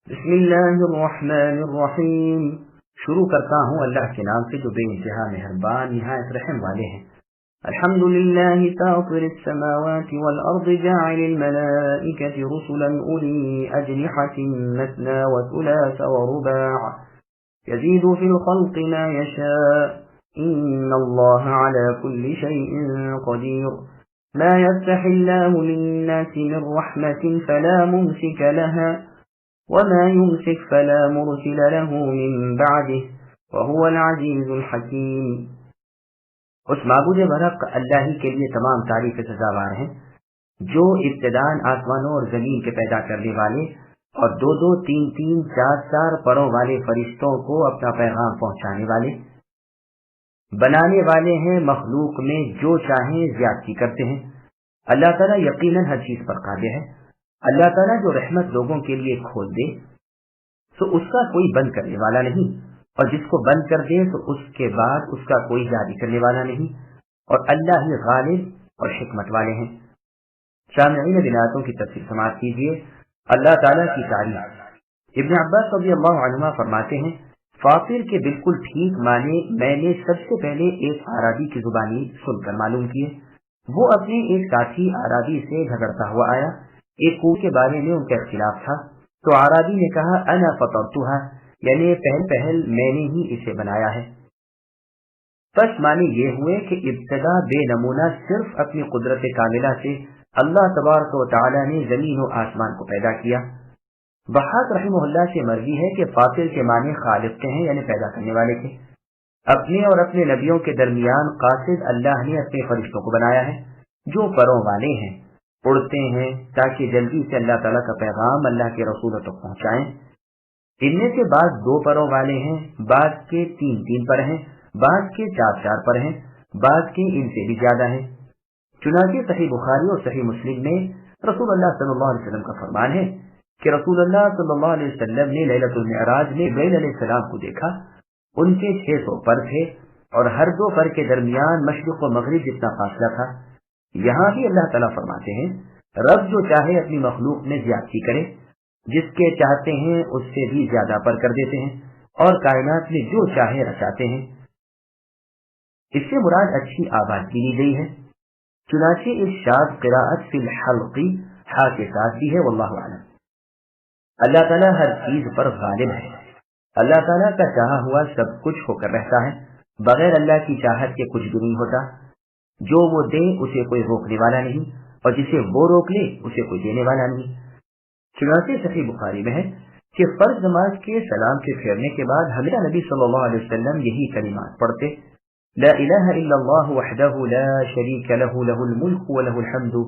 بسم اللہ الرحمن الرحیم۔ شروع کرتا ہوں اللہ کے نام سے جو بے انتہا مہربان نہایت رحم والے ہیں۔ الحمد للہ فاطر السماوات والارض جاعل الملائکة رسلا اولی اجنحة مثنى وثلاث ورباع يزيد في الخلق ما يشاء ان اللہ على كل شيء قدیر۔ ما يفتح الله للناس من رحمة فلا ممسك لها وما يمسك فلا مرسل له من بعده وهو العزيز الحكيم۔ اس معبود برحق اللہ ہی کے لیے تمام تعریف سزاوار ہیں جو ابتداءً آسمانوں اور زمین کے پیدا کرنے والے اور دو دو تین تین چار چار پروں والے فرشتوں کو اپنا پیغام پہنچانے والے بنانے والے ہیں، مخلوق میں جو چاہیں زیادتی کرتے ہیں۔ اللہ تعالیٰ یقیناً ہر چیز پر قادر ہے۔ اللہ تعالیٰ جو رحمت لوگوں کے لیے کھول دے تو اس کا کوئی بند کرنے والا نہیں، اور جس کو بند کر دے تو اس کے بعد اس کا کوئی جاری کرنے والا نہیں، اور اللہ ہی غالب اور حکمت والے ہیں۔ سامعین بناتوں کی تفسیر سماعت کیجیے۔ اللہ تعالیٰ کی تعریف۔ ابن عباس رضی اللہ عنہما فرماتے ہیں، فاطر کے بالکل ٹھیک معنی میں نے سب سے پہلے ایک عربی کی زبانی سن کر معلوم کیے۔ وہ اپنے ایک ساتھی عربی سے جھگڑتا ہوا آیا، ایک کنویں کے بارے میں ان کا اختلاف تھا، تو عربی نے کہا انا فطرتها، یعنی پہل میں نے ہی اسے بنایا ہے۔ پس معنی یہ ہوئے کہ ابتدا بے نمونہ صرف اپنی قدرت کاملہ سے اللہ تبارک و تعالی نے زمین و آسمان کو پیدا کیا۔ بحاق رحمہ اللہ سے مروی ہے کہ فاطر کے معنی خالق کے ہیں، یعنی پیدا کرنے والے کے۔ اپنے اور اپنے نبیوں کے درمیان قاصد اللہ نے اپنے فرشتوں کو بنایا ہے جو پروں والے ہیں، اڑتے ہیں تاکہ جلدی سے اللہ تعالیٰ کا پیغام اللہ کے رسولوں تک پہنچائیں۔ ان میں سے بعض دو پروں والے ہیں، بعض کے تین تین پر ہیں، بعض کے چار چار پر ہیں، بعض کے ان سے بھی زیادہ ہیں۔ چنانچہ صحیح بخاری اور صحیح مسلم میں رسول اللہ صلی اللہ علیہ وسلم کا فرمان ہے کہ رسول اللہ صلی اللہ علیہ وسلم نے لیلۃ المعراج میں جبرائیل علیہ السلام کو دیکھا۔ ان کے 600 پر تھے اور ہر دو پر کے درمیان مشرق و مغرب جتنا فاصلہ تھا۔ یہاں بھی اللہ تعالیٰ فرماتے ہیں، رب جو چاہے اپنی مخلوق میں زیادتی کرے، جس کے چاہتے ہیں اس سے بھی زیادہ پر کر دیتے ہیں، اور کائنات میں جو چاہے رچاتے ہیں۔ اس سے مراد اچھی آبادی لی گئی ہے۔ چنانچہ اس شاذ قراءت فی الحلق ہا کے ساتھ بھی ہے، واللہ اعلم۔ اللہ تعالیٰ ہر چیز پر غالب ہے۔ اللہ تعالیٰ کا چاہا ہوا سب کچھ ہو کر رہتا ہے، بغیر اللہ کی چاہت کے کچھ بھی نہیں ہوتا۔ جو وہ دے اسے کوئی روکنے والا نہیں، اور جسے وہ روک لے اسے کوئی دینے والا نہیں۔ چنانچہ صحیح بخاری میں ہے کہ فرض نماز کے سلام کے پھیرنے کے بعد ہمیشہ نبی صلی اللہ علیہ وسلم یہی کلمات پڑھتے، لا الہ الا اللہ وحدہ لا شریک لہ لہ الملک ولہ الحمد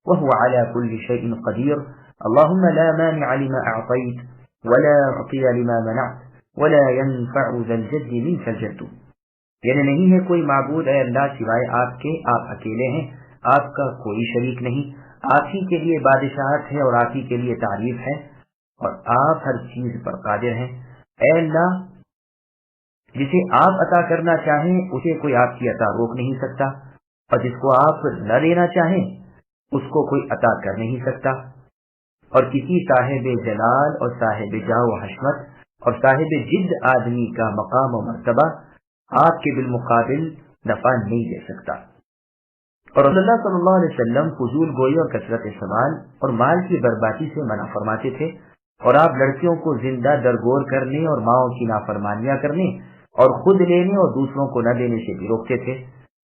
وہو علی کل شیء قدیر، اللہم لا مانع لما اعطیت ولا معطی لما منعت ولا ينفع ذا الجد منك الجد، یعنی نہیں ہے کوئی معبود اے اللہ سوائے آپ کے، آپ اکیلے ہیں، آپ کا کوئی شریک نہیں، آپ ہی کے لیے بادشاہت ہے اور آپ ہی کے لیے تعریف ہے، اور آپ ہر چیز پر قادر ہیں۔ اے اللہ، جسے آپ عطا کرنا چاہیں اسے کوئی آپ کی عطا روک نہیں سکتا، اور جس کو آپ نہ دینا چاہیں اس کو کوئی عطا کر نہیں سکتا، اور کسی صاحب جلال اور صاحب جاہ و حشمت اور صاحب جد آدمی کا مقام و مرتبہ آپ کے بالمقابل نفع نہیں دے سکتا۔ اور رسول اللہ صلی اللہ علیہ وسلم فضول گوئی اور کثرت سوال اور مال کی بربادی سے منع فرماتے تھے، اور آپ لڑکیوں کو زندہ درگور کرنے اور ماؤں کی نافرمانیاں کرنے اور خود لینے اور دوسروں کو نہ دینے سے بھی روکتے تھے،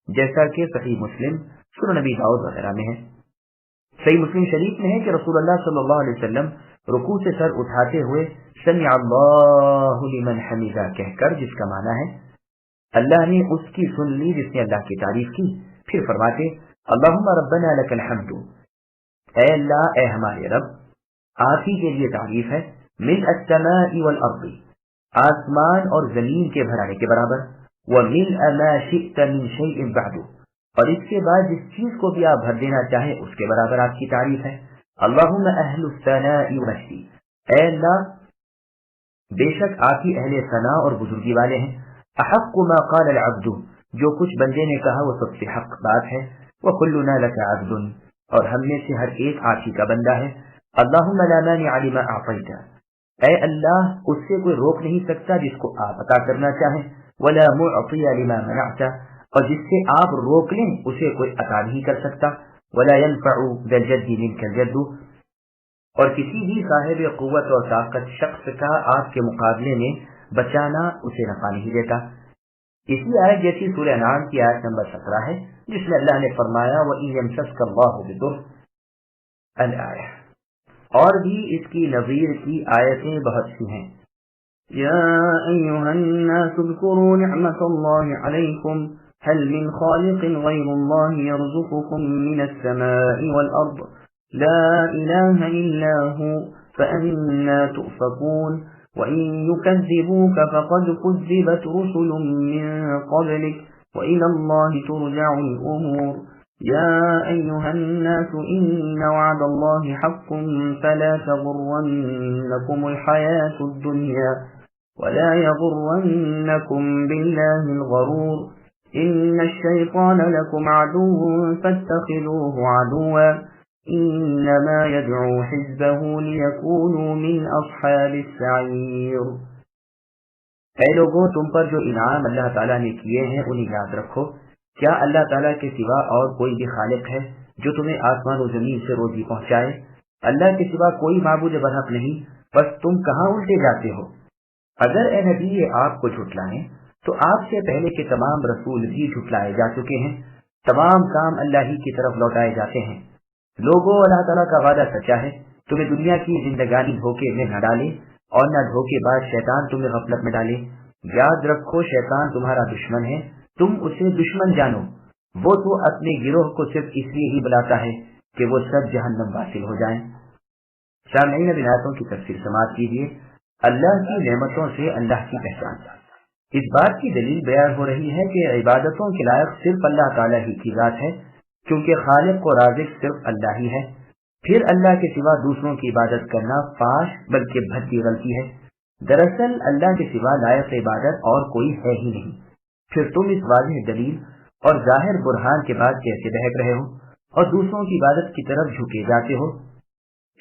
جیسا کہ صحیح مسلم، سنن نبی داؤد وغیرہ میں ہے۔ صحیح مسلم شریف میں ہے کہ رسول اللہ صلی اللہ علیہ وسلم رکوع سے سر اٹھاتے ہوئے سمع اللہ لمن حمدہ کہہ کر، جس کا معنی ہے اللہ نے اس کی سن لی جس نے اللہ کی تعریف کی، پھر فرماتے اللہم ربنا لک الحمد، اے اللہ، اے ہمارے رب، آپ ہی کے لیے تعریف ہے، ملء السماء والارض، آسمان اور زمین کے بھرانے کے برابر، وملء ما شئت من شیء بعد، اور اس کے بعد جس چیز کو بھی آپ بھر دینا چاہیں اس کے برابر آپ کی تعریف ہے۔ اللہم اہل الثناء والمجد، اے اللہ، بے شک آپ ہی اہل ثنا اور بزرگی والے ہیں۔ احق ما قال العبد، جو کچھ بندے نے کہا وہ سب سے حق بات ہے۔ وکلنا لک عبد، اور ہم میں سے ہر ایک آپ ہی کا بندہ ہے۔ اللہم لا مانع لما اعطیت، اے اللہ اس سے کوئی روک نہیں سکتا جس کو آپ عطا کرنا چاہیں، ولا معطی لما منعت، اور جس سے آپ روک لیں اسے کوئی عطا نہیں کر سکتا، ولا ينفع ذا الجد منك الجد، اور کسی بھی صاحب قوت اور طاقت شخص کا آپ کے مقابلے میں بچانا اسے نفع نہیں دیتا۔ اسی آیت جیسی سورہ انعام کی آیت نمبر 17 ہے جس میں اللہ نے فرمایا وَإِن يَمْسَسْكَ اللَّهُ بِضُرٍّ الآیہ، اور بھی اس کی نظیر کی آیتیں بہت سی ہیں۔ یا ایھا الناس اذکروا نعمت اللہ علیکم هل من خالق غیر اللہ یرزقکم من السماء والارض لا الہ الا هو فأنا تؤفکون وَإِن يُكَذِّبُوكَ فَقَدْ كُذِّبَتْ رُسُلٌ مِّن قَبْلِكَ وَإِلَى اللَّهِ تُرْجَعُ الْأُمُورُ يَا أَيُّهَا النَّاسُ إِنَّ وَعْدَ اللَّهِ حَقٌّ فَلَا تَغُرَّنَّكُمُ الْحَيَاةُ الدُّنْيَا وَلَا يَغُرَّنَّكُم بِاللَّهِ الْغَرُورُ إِنَّ الشَّيْطَانَ لَكُمْ عَدُوٌّ فَاتَّخِذُوهُ عَدُوًّا انما يدعو حزبه ليكونوا من اصحاب السعير۔ اے لوگوں، تم پر جو انعام اللہ تعالیٰ نے کیے ہیں انہیں یاد رکھو۔ کیا اللہ تعالیٰ کے سوا اور کوئی بھی خالق ہے جو تمہیں آسمان و زمین سے روزی پہنچائے؟ اللہ کے سوا کوئی معبود برحق نہیں، بس تم کہاں الٹے جاتے ہو؟ اگر اے نبی یہ آپ کو جھٹلائیں تو آپ سے پہلے کے تمام رسول بھی جھٹلائے جا چکے ہیں۔ تمام کام اللہ ہی کی طرف لوٹائے جاتے ہیں۔ لوگوں، اللہ تعالیٰ کا وعدہ سچا ہے، تمہیں دنیا کی زندگانی دھوکے میں نہ ڈالے اور نہ دھوکے بعد شیطان تمہیں غفلت میں ڈالے۔ یاد رکھو شیطان تمہارا دشمن ہے، تم اسے دشمن جانو، وہ تو اپنے گروہ کو صرف اس لیے ہی بلاتا ہے کہ وہ سب جہنم واصل ہو جائیں۔ سامعین، اب آیتوں کی تفسیر سماعت کیجیے۔ اللہ کی نعمتوں سے اللہ کی پہچان، اس بات کی دلیل بیان ہو رہی ہے کہ عبادتوں کے لائق صرف اللہ تعالیٰ ہی کی ذات ہے، کیونکہ خالق و رازق صرف اللہ ہی ہے۔ پھر اللہ کے سوا دوسروں کی عبادت کرنا فاش بلکہ بھدی غلطی ہے۔ دراصل اللہ کے سوا لائق عبادت اور کوئی ہے ہی نہیں۔ پھر تم اس واضح دلیل اور ظاہر برہان کے بعد کیسے بہک رہے ہو اور دوسروں کی عبادت کی طرف جھکے جاتے ہو؟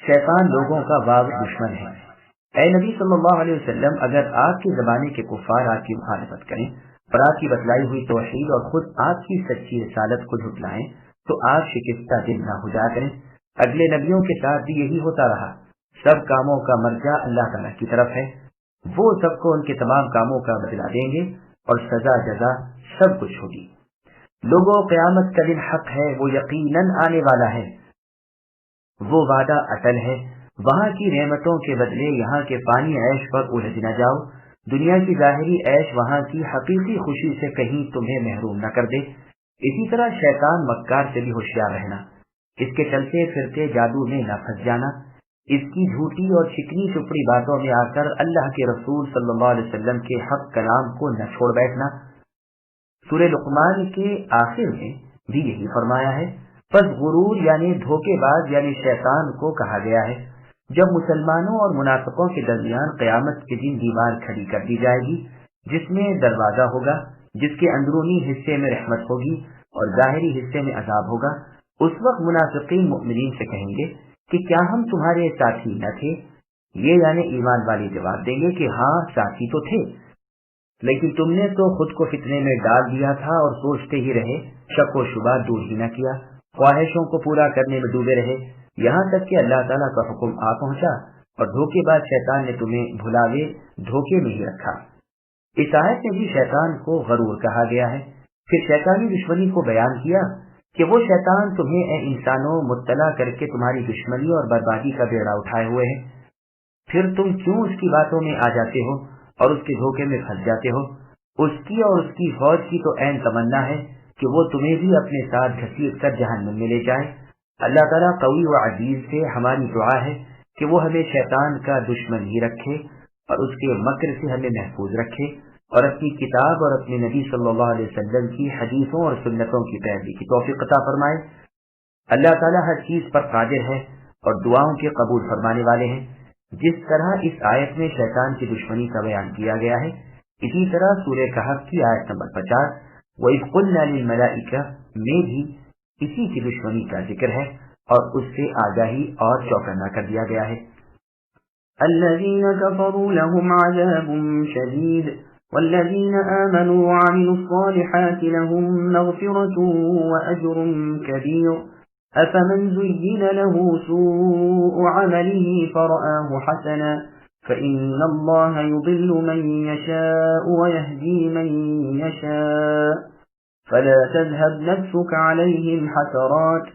شیطان لوگوں کا واضح دشمن ہے۔ اے نبی صلی اللہ علیہ وسلم، اگر آپ کے زمانے کے کفار آپ کی مخالفت کریں اور آپ کی بتلائی ہوئی توحید اور خود آپ کی سچی رسالت کو جھٹلائیں تو آپ شکستہ دل نہ ہو جا کریں۔ اگلے نبیوں کے ساتھ بھی یہی ہوتا رہا۔ سب کاموں کا مرجع اللہ تعالیٰ کی طرف ہے، وہ سب کو ان کے تمام کاموں کا بدلہ دیں گے اور سزا جزا سب کچھ ہوگی۔ لوگوں، قیامت کا دن حق ہے، وہ یقیناً آنے والا ہے، وہ وعدہ اٹل ہے۔ وہاں کی نعمتوں کے بدلے یہاں کے فانی عیش پر الجھ نہ جاؤ۔ دنیا کی ظاہری عیش وہاں کی حقیقی خوشی سے کہیں تمہیں محروم نہ کر دے۔ اسی طرح شیطان مکار سے بھی ہوشیار رہنا، اس کے چلتے پھرتے جادو میں نہ پھنس جانا، اس کی جھوٹی اور چکنی چپڑی باتوں میں آ کر اللہ کے رسول صلی اللہ علیہ وسلم کے حق کلام کو نہ چھوڑ بیٹھنا۔ سورہ لقمان کے آخر میں بھی یہی فرمایا ہے۔ پس غرور یعنی دھوکے باز یعنی شیطان کو کہا گیا ہے۔ جب مسلمانوں اور منافقوں کے درمیان قیامت کے دن دیوار کھڑی کر دی جائے گی جس میں دروازہ ہوگا، جس کے اندرونی حصے میں رحمت ہوگی اور ظاہری حصے میں عذاب ہوگا، اس وقت منافقین مؤمنین سے کہیں گے کہ کیا ہم تمہارے ساتھی نہ تھے؟ یہ یعنی ایمان والے جواب دیں گے کہ ہاں ساتھی تو تھے، لیکن تم نے تو خود کو فتنے میں ڈال دیا تھا اور سوچتے ہی رہے، شک و شبہ دور ہی نہ کیا، خواہشوں کو پورا کرنے میں ڈوبے رہے، یہاں تک کہ اللہ تعالیٰ کا حکم آ پہنچا اور دھوکے بعد شیطان نے تمہیں بھلاوے دھوکے میں ہی رکھا۔ اس آیت میں بھی شیطان کو غرور کہا گیا ہے۔ پھر شیطانی دشمنی کو بیان کیا کہ وہ شیطان تمہیں اے انسانوں مطلع کر کے تمہاری دشمنی اور بربادی کا بیڑا اٹھائے ہوئے ہے، پھر تم کیوں اس کی باتوں میں آ جاتے ہو اور اس کے دھوکے میں پھنس جاتے ہو؟ اس کی اور اس کی فوج کی تو عین تمنا ہے کہ وہ تمہیں بھی اپنے ساتھ گھسیٹ کر جہنم میں لے جائے۔ اللہ تعالیٰ قوی و عزیز سے ہماری دعا ہے کہ وہ ہمیں شیطان کا دشمن ہی رکھے اور اس کے مکر سے ہمیں محفوظ رکھے اور اپنی کتاب اور اپنے نبی صلی اللہ علیہ وسلم کی حدیثوں اور سنتوں کی پیروی کی توفیق عطا فرمائے۔ اللہ تعالیٰ ہر چیز پر قادر ہے اور دعاؤں کے قبول فرمانے والے ہیں۔ جس طرح اس آیت میں شیطان کی دشمنی کا بیان کیا گیا ہے، اسی طرح سورہ کہف کی آیت نمبر 50 وَإِذْ قُلْنَا لِلْمَلَائِكَةِ میں بھی اسی کی دشمنی کا ذکر ہے اور اس سے آگاہی اور چوکنا کر دیا گیا ہے۔ الذين كفروا لهم عذاب شديد والذين آمنوا وعملوا الصالحات لهم مغفرة وأجر كبير أفمن زين له سوء عمله فرآه حسنا فإن الله يضل من يشاء ويهدي من يشاء فلا تذهب نفسك عليهم حسرات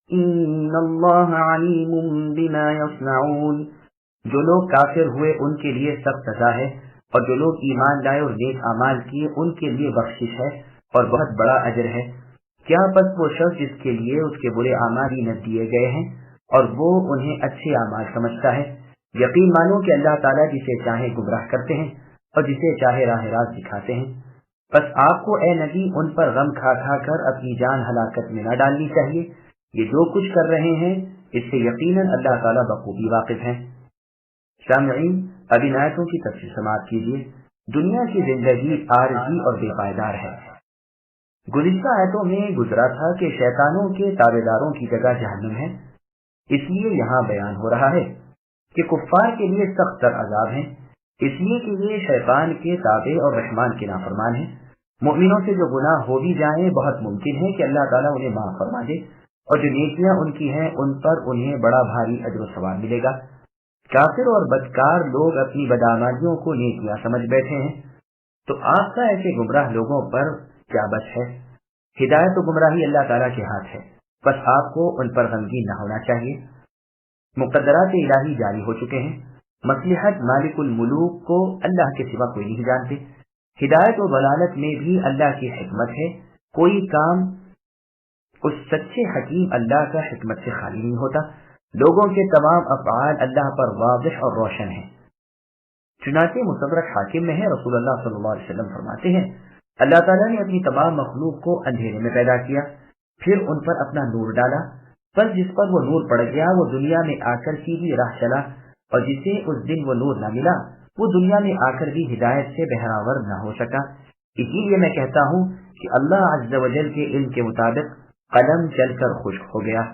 إن الله عليم بما يصنعون. جو لوگ کافر ہوئے ان کے لیے سخت سزا ہے، اور جو لوگ ایمان لائے اور نیک اعمال کیے ان کے لیے بخشش ہے اور بہت بڑا اجر ہے. کیا پس وہ شخص جس کے لیے اس کے برے اعمال ہی نہ دیے گئے ہیں اور وہ انہیں اچھے اعمال سمجھتا ہے؟ یقین مانو کہ اللہ تعالیٰ جسے چاہے گمراہ کرتے ہیں اور جسے چاہے راہ راست دکھاتے ہیں. بس آپ کو اے نبی ان پر غم کھا کھا کر اپنی جان ہلاکت میں نہ ڈالنی چاہیے. یہ جو کچھ کر رہے ہیں اس سے یقیناً اللہ تعالیٰ بخوبی واقف ہیں. سامعین، اب ان آیتوں کی تفصیل سماعت کیجیے. دنیا کی زندگی عارضی اور بے پائیدار ہے. گزشتہ آیتوں میں گزرا تھا کہ شیطانوں کے تابع داروں کی جگہ جہنم ہے. اس لیے یہاں بیان ہو رہا ہے کہ کفار کے لیے سخت تر عذاب ہیں، اس لیے کہ یہ شیطان کے تابع اور رحمان کے نافرمان ہیں. مومنوں سے جو گناہ ہو بھی جائیں بہت ممکن ہے کہ اللہ تعالیٰ انہیں معاف فرما دے، اور جو نیکیاں ان کی ہیں ان پر انہیں بڑا بھاری اجر و ثواب ملے گا. کافر اور بدکار لوگ اپنی بدعمالیوں کو نیکیاں سمجھ بیٹھے ہیں، تو آپ کا ایسے گمراہ لوگوں پر کیا بس ہے؟ ہدایت و گمراہی اللہ تعالیٰ کے ہاتھ ہے، بس آپ کو ان پر غمگین نہ ہونا چاہیے. مقدرات الہی جاری ہو چکے ہیں. مصلحت مالک الملوک کو اللہ کے سوا کوئی نہیں جانتے. ہدایت و ضلالت میں بھی اللہ کی حکمت ہے. کوئی کام اس سچے حکیم اللہ کا حکمت سے خالی نہیں ہوتا. لوگوں کے تمام افعال اللہ پر واضح اور روشن ہیں. چنانچہ مستدرک حاکم میں ہے، رسول اللہ صلی اللہ علیہ وسلم فرماتے ہیں اللہ تعالیٰ نے اپنی تمام مخلوق کو اندھیرے میں پیدا کیا، پھر ان پر اپنا نور ڈالا. بس جس پر وہ نور پڑ گیا وہ دنیا میں آ کر سیدھی راہ چلا، اور جسے اس دن وہ نور نہ ملا وہ دنیا میں آ کر بھی ہدایت سے بہراور نہ ہو سکا. اسی لیے میں کہتا ہوں کہ اللہ عز و جل کے علم کے مطابق قلم چل کر خشک ہو گیا.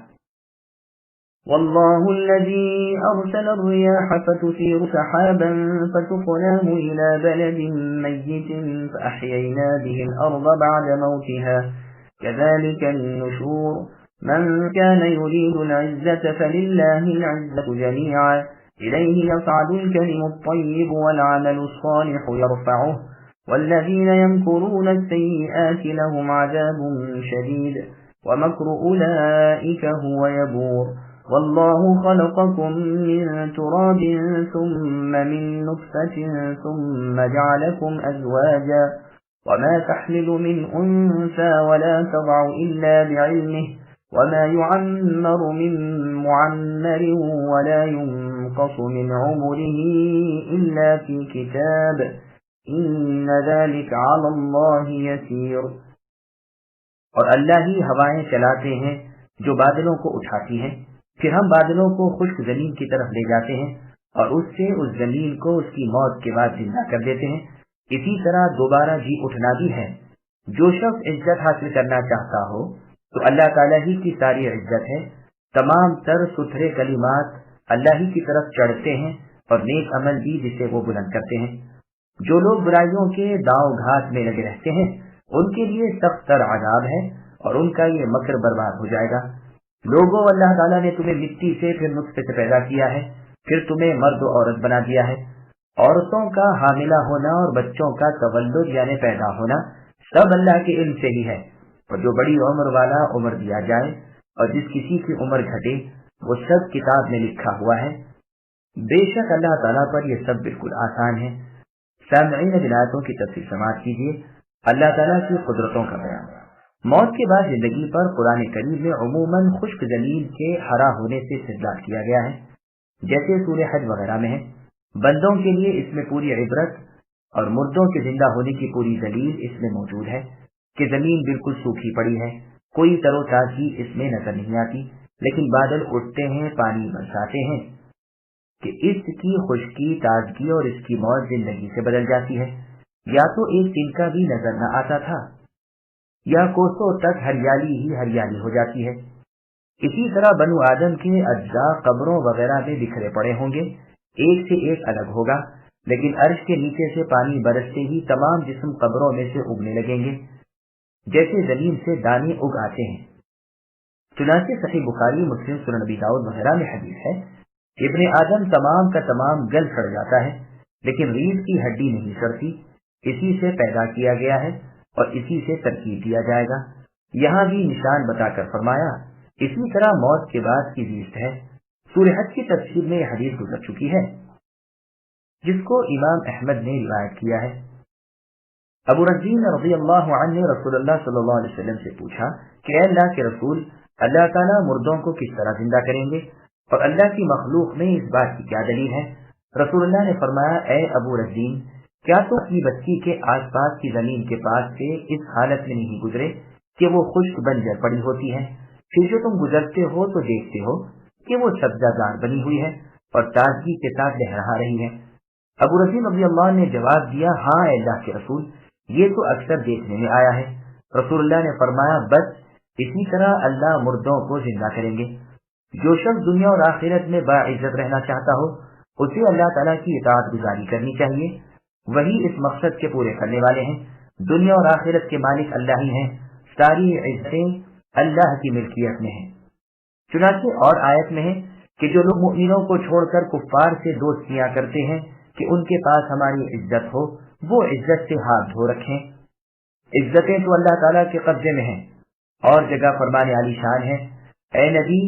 والله الذي أرسل الرياح فتثير سحابا فسقناه إلى بلد ميت فأحيينا به الأرض بعد موتها كذلك النشور. من كان يريد العزة فلله العزة جميعا إليه يصعد الكلم الطيب والعمل الصالح يرفعه والذين يمكرون السيئات لهم عذاب شديد ومكر أولئك هو يبور. والله خلقكم من تراب ثم من نطفة ثم جعلكم أزواجا وما تحمل من أنثى ولا تضع إلا بعلمه وما يعمر من معمر ولا ينقص من عمره إلا في كتاب إن ذلك على الله يسير. اور اللہ ہی ہوائیں چلاتے ہیں جو بادلوں کو اٹھاتی ہیں، پھر ہم بادلوں کو خشک زمین کی طرف لے جاتے ہیں اور اس سے اس زمین کو اس کی موت کے بعد زندہ کر دیتے ہیں. اسی طرح دوبارہ جی اٹھنا بھی ہے. جو شخص عزت حاصل کرنا چاہتا ہو تو اللہ تعالیٰ ہی کی ساری عزت ہے. تمام تر ستھرے کلمات اللہ ہی کی طرف چڑھتے ہیں اور نیک عمل بھی جسے وہ بلند کرتے ہیں. جو لوگ برائیوں کے داؤ گھات میں لگے رہتے ہیں ان کے لیے سخت تر عذاب ہے اور ان کا یہ مکر برباد ہو جائے گا. لوگوں، اللہ تعالیٰ نے تمہیں مٹی سے پھر نطفے سے پیدا کیا ہے، پھر تمہیں مرد و عورت بنا دیا ہے. عورتوں کا حاملہ ہونا اور بچوں کا تولد یعنی پیدا ہونا سب اللہ کے علم سے ہی ہے. اور جو بڑی عمر والا عمر دیا جائے اور جس کسی کی عمر گھٹے وہ سب کتاب میں لکھا ہوا ہے. بے شک اللہ تعالیٰ پر یہ سب بالکل آسان ہے. سامعین، آیتوں کی تفصیل سماعت کیجیے. اللہ تعالیٰ کی قدرتوں کا بیان. موت کے بعد زندگی پر قرآن کریم میں عموماً خشک زمین کے ہرا ہونے سے استدلال کیا گیا ہے، جیسے سورہ حج وغیرہ میں ہے. بندوں کے لیے اس میں پوری عبرت اور مردوں کے زندہ ہونے کی پوری دلیل اس میں موجود ہے کہ زمین بالکل سوکھی پڑی ہے، کوئی تر و تازگی اس میں نظر نہیں آتی، لیکن بادل اٹھتے ہیں، پانی برساتے ہیں کہ اس کی خشکی، تازگی اور اس کی موت زندگی سے بدل جاتی ہے. یا تو ایک تنکا بھی نظر نہ آتا تھا یا کوسوں تک ہریالی ہی ہریالی ہو جاتی ہے. اسی طرح بنو آدم کے اجزاء قبروں وغیرہ میں بکھرے پڑے ہوں گے، ایک سے ایک الگ ہوگا، لیکن عرش کے نیچے سے پانی برستے ہی تمام جسم قبروں میں سے اگنے لگیں گے جیسے زمین سے دانے اگ آتے ہیں۔ چنانچہ صحیح بخاری، مسلم، سنن نبی داؤد وغیرہ میں حدیث ہے، ابن آدم تمام کا تمام گل سڑ جاتا ہے لیکن ریڑھ کی ہڈی نہیں سڑتی، اسی سے پیدا کیا گیا ہے اور اسی سے ترکیب دیا جائے گا۔ یہاں بھی نشان بتا کر فرمایا اسی طرح موت کے بعد کی زیست ہے۔ سورہ حج کی تفسیر میں یہ حدیث گزر چکی ہے جس کو امام احمد نے روایت کیا ہے۔ ابو رزین رضی اللہ عنہ نے رسول اللہ صلی اللہ علیہ وسلم سے پوچھا کہ اے اللہ کے رسول، اللہ تعالیٰ مردوں کو کس طرح زندہ کریں گے اور اللہ کی مخلوق میں اس بات کی کیا دلیل ہے؟ رسول اللہ نے فرمایا، اے ابو رزین، کیا تم اپنی بچی کے آس پاس کی زمین کے پاس سے اس حالت میں نہیں گزرے کہ وہ خشک بنجر پڑی ہوتی ہے، پھر جو تم گزرتے ہو تو دیکھتے ہو کہ وہ سبزہ زار بنی ہوئی ہے اور تازگی کے ساتھ لہرا رہی ہے؟ ابو رزین رضی اللہ عنہ نے جواب دیا، ہاں اے اللہ کے رسول، یہ تو اکثر دیکھنے میں آیا ہے۔ رسول اللہ نے فرمایا، بس اسی طرح اللہ مردوں کو زندہ کریں گے۔ جو شخص دنیا اور آخرت میں باعزت رہنا چاہتا ہو اسے اللہ تعالیٰ کی اطاعت گزاری کرنی چاہیے، وہی اس مقصد کے پورے کرنے والے ہیں۔ دنیا اور آخرت کے مالک اللہ ہی ہیں، ساری عزتیں اللہ کی ملکیت میں ہیں۔ چنانچہ اور آیت میں ہے کہ جو لوگ مؤمنوں کو چھوڑ کر کفار سے دوستیاں کرتے ہیں کہ ان کے پاس ہماری عزت ہو، وہ عزت سے ہاتھ دھو رکھیں۔ عزتیں تو اللہ تعالیٰ کے قبضے میں ہیں۔ اور جگہ فرمانے علی شان ہے، اے نبی،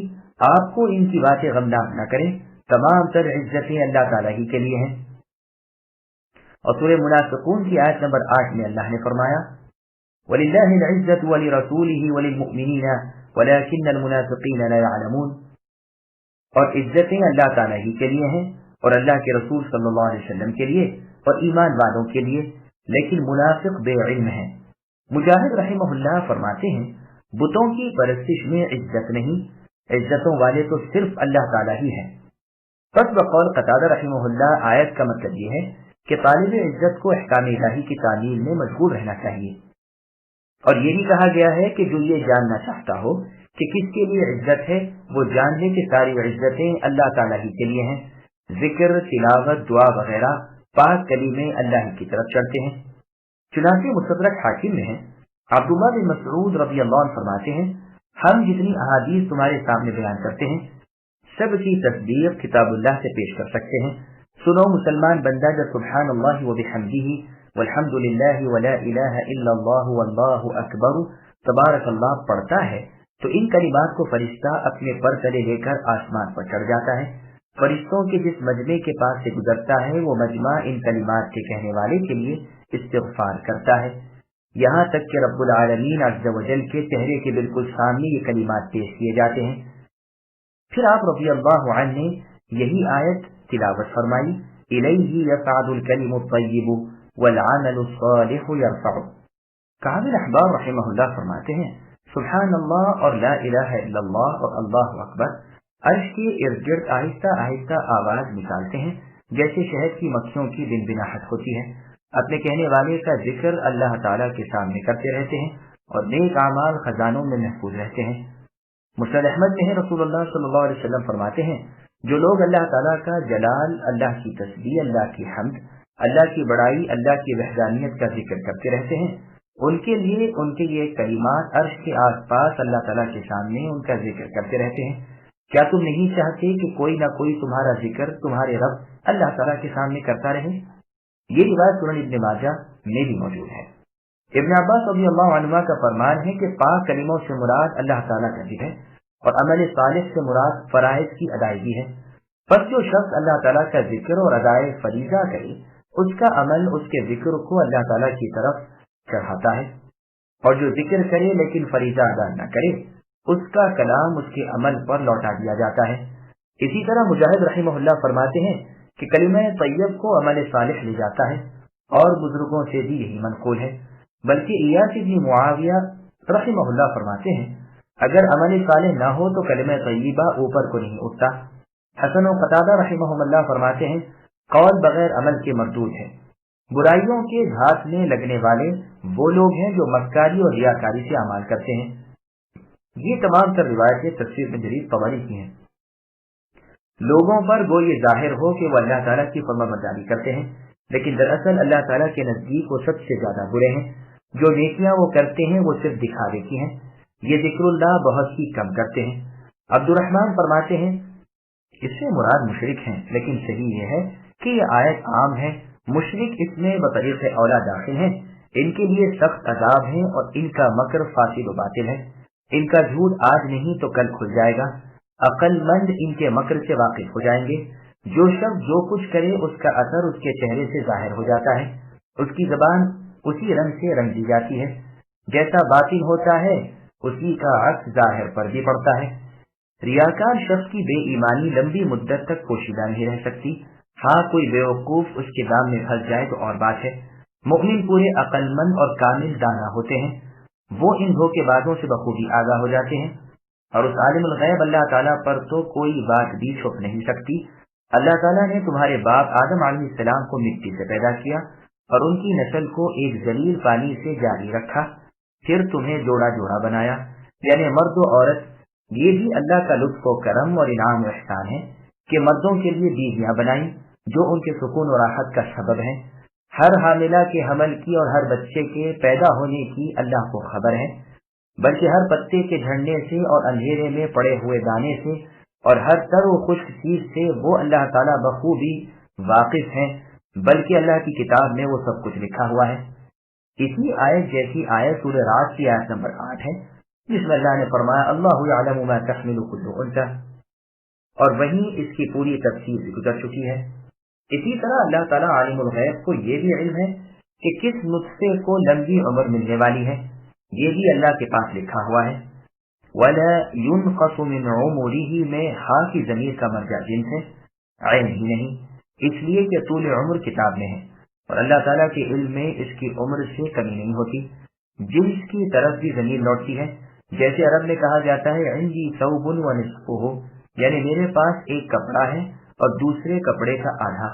آپ کو ان کی باتیں غمناک نہ کریں، تمام تر عزتیں اللہ تعالیٰ ہی کے لیے ہیں۔ اور سورہ منافقون کی آیت نمبر 8 میں اللہ نے فرمایا، وَلِلَّهِ الْعِزَّةُ وَلِرَسُولِهِ وَلِلْمُؤْمِنِينَ وَلَكِنَّ الْمُنَافِقِينَ لَا يَعْلَمُونَ۔ اور عزتیں اللہ تعالیٰ ہی کے لیے ہیں اور اللہ کے رسول صلی اللہ علیہ وسلم کے لیے اور ایمان والوں کے لیے، لیکن منافق بے علم ہیں۔ مجاہد رحمہ اللہ فرماتے ہیں، بتوں کی پرستش میں عزت نہیں، عزتوں والے تو صرف اللہ تعالیٰ ہی ہیں۔ پس بقول قتادہ رحمہ اللہ آیت کا مطلب یہ ہے کہ طالب عزت کو احکام الہی کی تعمیل میں مشغول رہنا چاہیے، اور یہ بھی کہا گیا ہے کہ جو یہ جاننا چاہتا ہو کہ کس کے لیے عزت ہے وہ جان لے کہ ساری عزتیں اللہ تعالیٰ ہی کے لیے ہیں۔ ذکر، تلاوت، دعا وغیرہ پاک کلمے اللہ کی طرف چڑھتے ہیں۔ چنانچہ مستدرک حاکم میں ہے، عبداللہ بن مسعود رضی اللہ عنہ فرماتے ہیں، ہم جتنی احادیث تمہارے سامنے بیان کرتے ہیں سب کی تصدیق کتاب اللہ سے پیش کر سکتے ہیں۔ سنو مسلمان بندہ جب سبحان اللہ وبحمدہ والحمد للہ ولا الہ الا اللہ واللہ اکبر تبارک اللہ پڑھتا ہے تو ان کلمات کو فرشتہ اپنے پر تلے لے کر آسمان پر چڑھ جاتا ہے۔ فرشتوں کے جس مجمع کے پاس سے گزرتا ہے وہ مجمع ان کلمات کے کہنے والے کے لیے استغفار کرتا ہے، یہاں تک کہ رب العالمین عز و جل کے چہرے کے بالکل سامنے یہ کلمات پیش کیے جاتے ہیں۔ پھر آپ رضی اللہ عنہ نے یہی آیت تلاوت فرمائی، الیہ یصعد الکلم الطیب والعمل الصالح یرفعہ۔ کعب الاحبار رحمہ اللہ فرماتے ہیں، سبحان اللہ اور لا الہ الا اللہ اور اللہ اکبر عرش کے ارد گرد آہستہ آہستہ آواز نکالتے ہیں جیسے شہد کی مکھیوں کی بنبناہٹ ہوتی ہے۔ اپنے کہنے والے کا ذکر اللہ تعالیٰ کے سامنے کرتے رہتے ہیں اور نیک اعمال خزانوں میں محفوظ رہتے ہیں۔ مسند احمد میں ہے، رسول اللہ صلی اللہ علیہ وسلم فرماتے ہیں، جو لوگ اللہ تعالیٰ کا جلال، اللہ کی تسبیح، اللہ کی حمد، اللہ کی بڑائی، اللہ کی وحدانیت کا ذکر کرتے رہتے ہیں، ان کے لیے ان کے یہ کلمات عرش کے آس پاس اللہ تعالیٰ کے سامنے ان کا ذکر کرتے رہتے ہیں۔ کیا تم نہیں چاہتے کہ کوئی نہ کوئی تمہارا ذکر تمہارے رب اللہ تعالیٰ کے سامنے کرتا رہے؟ یہ روایت سنن ابن ماجہ میں بھی موجود ہے۔ ابن عباس رضی اللہ عنہ کا فرمان ہے کہ پاک کلموں سے مراد اللہ تعالیٰ کا ذکر ہے اور عمل صالح سے مراد فرائض کی ادائیگی ہے۔ پس جو شخص اللہ تعالیٰ کا ذکر اور ادائے فریضہ کرے اس کا عمل اس کے ذکر کو اللہ تعالیٰ کی طرف چڑھاتا ہے، اور جو ذکر کرے لیکن فریضہ ادا نہ کرے اس کا کلام اس کے عمل پر لوٹا دیا جاتا ہے۔ اسی طرح مجاہد رحمہ اللہ فرماتے ہیں کہ کلمہ طیب کو عمل صالح لے جاتا ہے، اور بزرگوں سے بھی یہی منقول ہے۔ بلکہ ایاس بن معاویہ رحمہ اللہ فرماتے ہیں، اگر عمل صالح نہ ہو تو کلمہ طیبہ اوپر کو نہیں اٹھتا۔ حسن و قتادہ رحمہ اللہ فرماتے ہیں، قول بغیر عمل کے مردود ہے۔ برائیوں کے گھات میں لگنے والے وہ لوگ ہیں جو مکاری اور ریاکاری سے اعمال کرتے ہیں۔ یہ تمام تر روایتیں تفسیر ابن جریر طبری کی ہیں۔ لوگوں پر گو یہ ظاہر ہو کہ وہ اللہ تعالیٰ کی فرمانبرداری کرتے ہیں، لیکن دراصل اللہ تعالیٰ کے نزدیک وہ سب سے زیادہ برے ہیں۔ جو نیکیاں وہ کرتے ہیں وہ صرف دکھاوے کی ہیں، یہ ذکر اللہ بہت ہی کم کرتے ہیں۔ عبد الرحمن فرماتے ہیں اس سے مراد مشرک ہیں، لیکن صحیح یہ ہے کہ یہ آیت عام ہے، مشرک اس میں بطریق اولا داخل ہیں، ان کے لیے سخت عذاب ہے اور ان کا مکر فاسد و باطل ہے، ان کا جھوٹ آج نہیں تو کل کھل جائے گا، عقل مند ان کے مکر سے واقف ہو جائیں گے۔ جو شخص جو کچھ کرے اس کا اثر اس کے چہرے سے ظاہر ہو جاتا ہے، اس کی زبان اسی رنگ سے رنگ دی جاتی ہے، جیسا باطن ہوتا ہے اسی کا عکس ظاہر پر بھی پڑتا ہے۔ ریاکار شخص کی بے ایمانی لمبی مدت تک پوشیدہ نہیں رہ سکتی، ہاں کوئی بیوقوف اس کے دام میں پھنس جائے تو اور بات ہے۔ مومن پورے عقل مند اور کامل دانا ہوتے ہیں، وہ ان دھوکے بازوں سے بخوبی آگاہ ہو جاتے ہیں، اور اس عالم الغیب اللہ تعالیٰ پر تو کوئی بات بھی چھپ نہیں سکتی۔ اللہ تعالیٰ نے تمہارے باپ آدم علیہ السلام کو مٹی سے پیدا کیا اور ان کی نسل کو ایک ذلیل پانی سے جاری رکھا، پھر تمہیں جوڑا جوڑا بنایا، یعنی مرد و عورت۔ یہ بھی اللہ کا لطف و کرم اور انعام و احسان ہے کہ مردوں کے لیے بیویاں بنائیں جو ان کے سکون و راحت کا سبب ہیں۔ ہر حاملہ کے حمل کی اور ہر بچے کے پیدا ہونے کی اللہ کو خبر ہے، بلکہ ہر پتے کے جھڑنے سے اور اندھیرے میں پڑے ہوئے دانے سے اور ہر تر و خشک چیز سے وہ اللہ تعالیٰ بخوبی واقف ہیں، بلکہ اللہ کی کتاب میں وہ سب کچھ لکھا ہوا ہے۔ اسی آیت جیسی آیت سورہ رعد کی آیت نمبر 8 ہے، جس میں اللہ نے فرمایا اللہ یعلم ما تحمل کل انثی، اور وہیں اس کی پوری تفصیل گزر چکی ہے۔ اسی طرح اللہ تعالیٰ عالم الغیب کو یہ بھی علم ہے کہ کس نطفے کو لمبی عمر ملنے والی ہے، یہ بھی اللہ کے پاس لکھا ہوا ہے۔ وَلَا يُنْقَصُ مِنْ عُمُرِهِ میں ہا کی ضمیر کا مرجع جنس ہے، عین ہی نہیں، اس لیے کہ طول عمر کتاب میں ہے اور اللہ تعالیٰ کے علم میں اس کی عمر سے کمی نہیں ہوتی۔ جنس کی طرف بھی ضمیر لوٹتی ہے، جیسے عرب میں کہا جاتا ہے عندی ثوب ونصفہ، یعنی میرے پاس ایک کپڑا ہے اور دوسرے کپڑے کا آدھا۔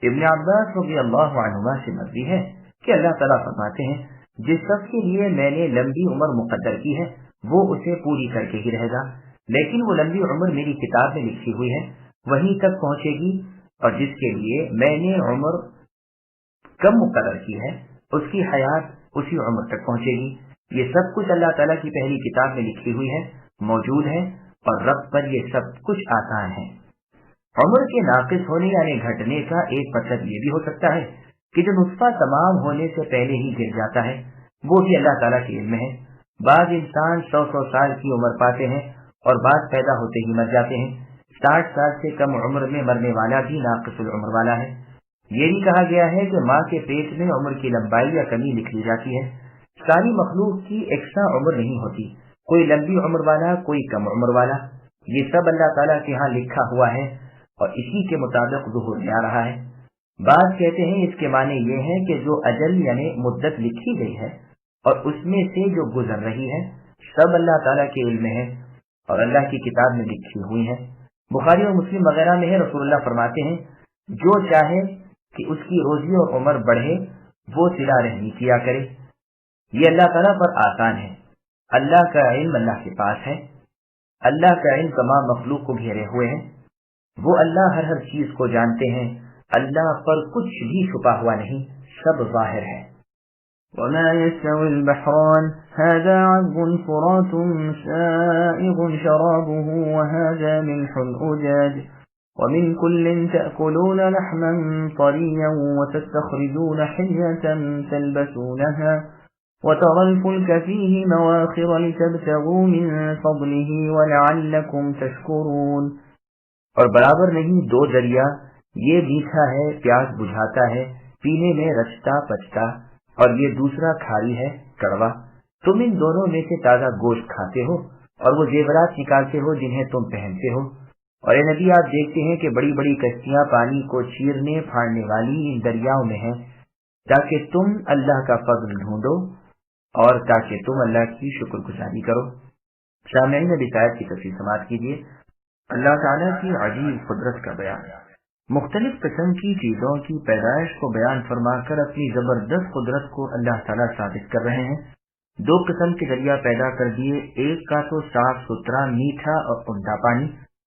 ابن عباس رضی اللہ عنہما سے مروی ہے کہ اللہ تعالیٰ فرماتے ہیں جس شخص کے لیے میں نے لمبی عمر مقدر کی ہے وہ اسے پوری کر کے ہی رہے گا، لیکن وہ لمبی عمر میری کتاب میں لکھی ہوئی ہے وہیں تک پہنچے گی، اور جس کے لیے میں نے عمر کم مقرر کی ہے اس کی حیات اسی عمر تک پہنچے گی۔ یہ سب کچھ اللہ تعالیٰ کی پہلی کتاب میں لکھی ہوئی ہے، موجود ہے، اور رب پر یہ سب کچھ آسان ہے۔ عمر کے ناقص ہونے یعنی گھٹنے کا ایک مطلب یہ بھی ہو سکتا ہے کہ جو نطفہ تمام ہونے سے پہلے ہی گر جاتا ہے وہ بھی اللہ تعالیٰ کے علم میں ہے۔ بعض انسان 100 سال کی عمر پاتے ہیں اور بعض پیدا ہوتے ہی مر جاتے ہیں۔ 60 سال سے کم عمر میں مرنے والا بھی ناقص العمر والا ہے۔ یہ بھی کہا گیا ہے کہ ماں کے پیٹ میں عمر کی لمبائی یا کمی لکھ لی جاتی ہے۔ ساری مخلوق کی یکساں عمر نہیں ہوتی، کوئی لمبی عمر والا کوئی کم عمر والا، یہ سب اللہ تعالیٰ کے ہاں لکھا ہوا ہے اور اسی کے مطابق ظہور میں آ رہا ہے۔ بعض کہتے ہیں اس کے معنی یہ ہے کہ جو اجل یعنی مدت لکھی گئی ہے اور اس میں سے جو گزر رہی ہے سب اللہ تعالیٰ کے علم میں ہے اور اللہ کی کتاب میں لکھی ہوئی ہے۔ بخاری اور مسلم وغیرہ میں ہے، رسول اللہ فرماتے ہیں جو چاہے کہ اس کی روزی اور عمر بڑھے وہ صلہ رحمی کیا کرے، یہ اللہ تعالیٰ پر آسان ہے۔ اللہ کا علم اللہ کے پاس ہے، اللہ کا علم تمام مخلوق کو گھیرے ہوئے ہیں، وہ اللہ ہر چیز کو جانتے ہیں، اللہ پر کچھ بھی چھپا ہوا نہیں، سب ظاہر ہے۔ وما يستوي البحران هذا عذب فرات سائغ شرابه وهذا ملح أجاج ومن كل تأكلون لحما طريا وتستخرجون حلية تلبسونها وترى الفلك فيه مواخر لتبتغوا من فضله ولعلكم تشكرون۔ اور برابر نہیں دو دریا، یہ میٹھا ہے پیاس بجھاتا ہے، پینے میں رچتا پچتا، اور یہ دوسرا کھاری ہے کڑوا۔ تم ان دونوں میں سے تازہ گوشت کھاتے ہو اور وہ زیورات نکالتے ہو جنہیں تم پہنتے ہو۔ اور اے نبی آپ دیکھتے ہیں کہ بڑی بڑی کشتیاں پانی کو چیرنے پھاڑنے والی ان دریاؤں میں ہیں تاکہ تم اللہ کا فضل ڈھونڈو اور تاکہ تم اللہ کی شکر گزاری کرو۔ سامعین نبی صاحب کی تفصیل سماعت کیجیے۔ اللہ تعالیٰ کی عجیب قدرت کا بیان، مختلف قسم کی چیزوں کی پیدائش کو بیان فرما کر اپنی زبردست قدرت کو اللہ تعالیٰ ثابت کر رہے ہیں۔ 2 قسم کے دریا پیدا کر دیے، ایک کا تو صاف ستھرا میٹھا اور عمدہ پانی،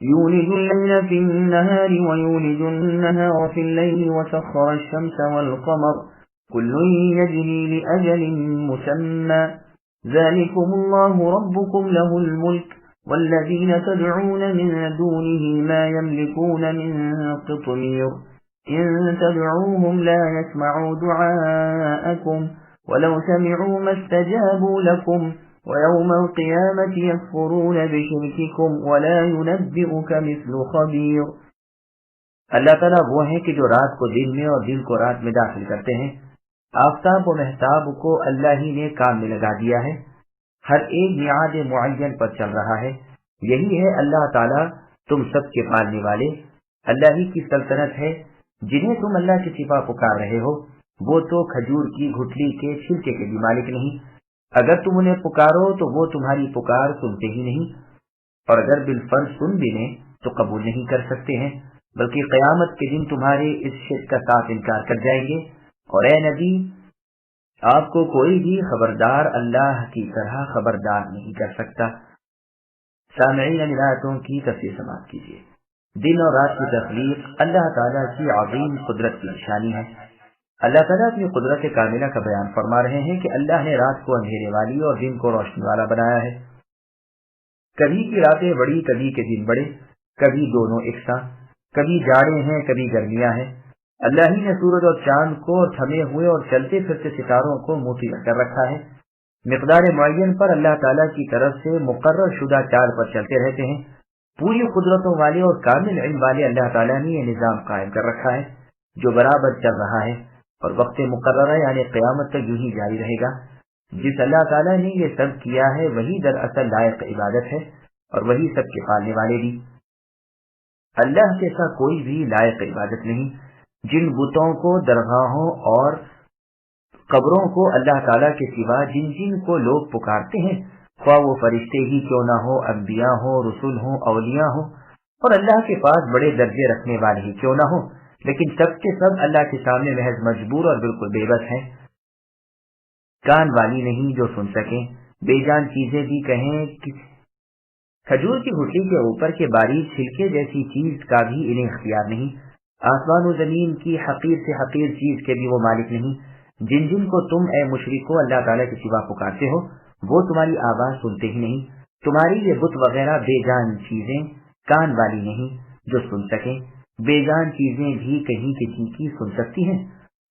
يولج الليل في النهار ويولج النهار في الليل وسخر الشمس والقمر كل يجري لأجل مسمى ذلكم الله ربكم له الملك والذين تدعون من دونه ما يملكون من قطمير إن تدعوهم لا يسمعوا دعاءكم ولو سمعوا ما استجابوا لكم ويوم القيامة يكفرون بشرككم ولا ينبئك مثل خبير۔ اللہ تعالیٰ وہ ہیں کہ جو رات کو دن میں اور دن کو رات میں داخل کرتے ہیں۔ آفتاب و مہتاب کو اللہ ہی نے کام میں لگا دیا ہے، ہر ایک میعاد معین پر چل رہا ہے۔ یہی ہے اللہ تعالیٰ تم سب کے پالنے والے۔ اللہ ہی کی سلطنت ہے۔ جنہیں تم اللہ کے سوا پکار رہے ہو وہ تو کھجور کی گھٹلی کے چھلکے کے بھی مالک نہیں۔ اگر تم انہیں پکارو تو وہ تمہاری پکار سنتے ہی نہیں، اور اگر بالفرض سن بھی لیں تو قبول نہیں کر سکتے ہیں، بلکہ قیامت کے دن تمہارے اس شرک کا ساتھ انکار کر جائیں گے۔ اور اے نبی، آپ کو کوئی بھی خبردار اللہ کی طرح خبردار نہیں کر سکتا۔ سامعین، ان آیتوں کی تفسیر سماعت کیجیے۔ دن اور رات کی تخلیق اللہ تعالیٰ کی عظیم قدرت کی نشانی ہے۔ اللہ تعالیٰ اپنی قدرت کاملہ کا بیان فرما رہے ہیں کہ اللہ نے رات کو اندھیرے والی اور دن کو روشنی والا بنایا ہے۔ کبھی کی راتیں بڑی، کبھی کے دن بڑے، کبھی دونوں یکساں، کبھی جاڑے ہیں، کبھی گرمیاں ہیں۔ اللہ ہی نے سورج اور چاند کو اور تھمے ہوئے اور چلتے پھرتے ستاروں کو موتی کر رکھا ہے۔ مقدار معین پر اللہ تعالیٰ کی طرف سے مقرر شدہ چال پر چلتے رہتے ہیں۔ پوری قدرتوں والے اور کامل علم والے اللہ تعالیٰ نے یہ نظام قائم کر رکھا ہے جو برابر چل رہا ہے، اور وقت مقررہ یعنی قیامت تک یوں ہی جاری رہے گا۔ جس اللہ تعالیٰ نے یہ سب کیا ہے وہی دراصل لائق عبادت ہے، اور وہی سب کے پالنے والے بھی۔ اللہ جیسا کوئی بھی لائق عبادت نہیں۔ جن بتوں کو، درگاہوں اور قبروں کو اللہ تعالیٰ کے سوا جن جن کو لوگ پکارتے ہیں، خواہ وہ فرشتے ہی کیوں نہ ہو، انبیاء ہوں، رسول ہوں، اولیاء ہوں، اور اللہ کے پاس بڑے درجے رکھنے والے ہی کیوں نہ ہو، لیکن سب کے سب اللہ کے سامنے محض مجبور اور بالکل بے بس ہیں۔ کان والی نہیں جو سن سکیں، بے جان چیزیں بھی کہیں۔ کھجور کی گھٹلی کے اوپر کے باریک چھلکے جیسی چیز کا بھی انہیں اختیار نہیں۔ آسمان و زمین کی حقیر سے حقیر چیز کے بھی وہ مالک نہیں۔ جن جن کو تم اے مشرکو اللہ تعالیٰ کے سوا پکارتے ہو وہ تمہاری آواز سنتے ہی نہیں۔ تمہاری یہ بت وغیرہ بے جان چیزیں کان والی نہیں جو سن سکیں۔ بے جان چیزیں بھی کہیں کسی کی سن سکتی ہیں،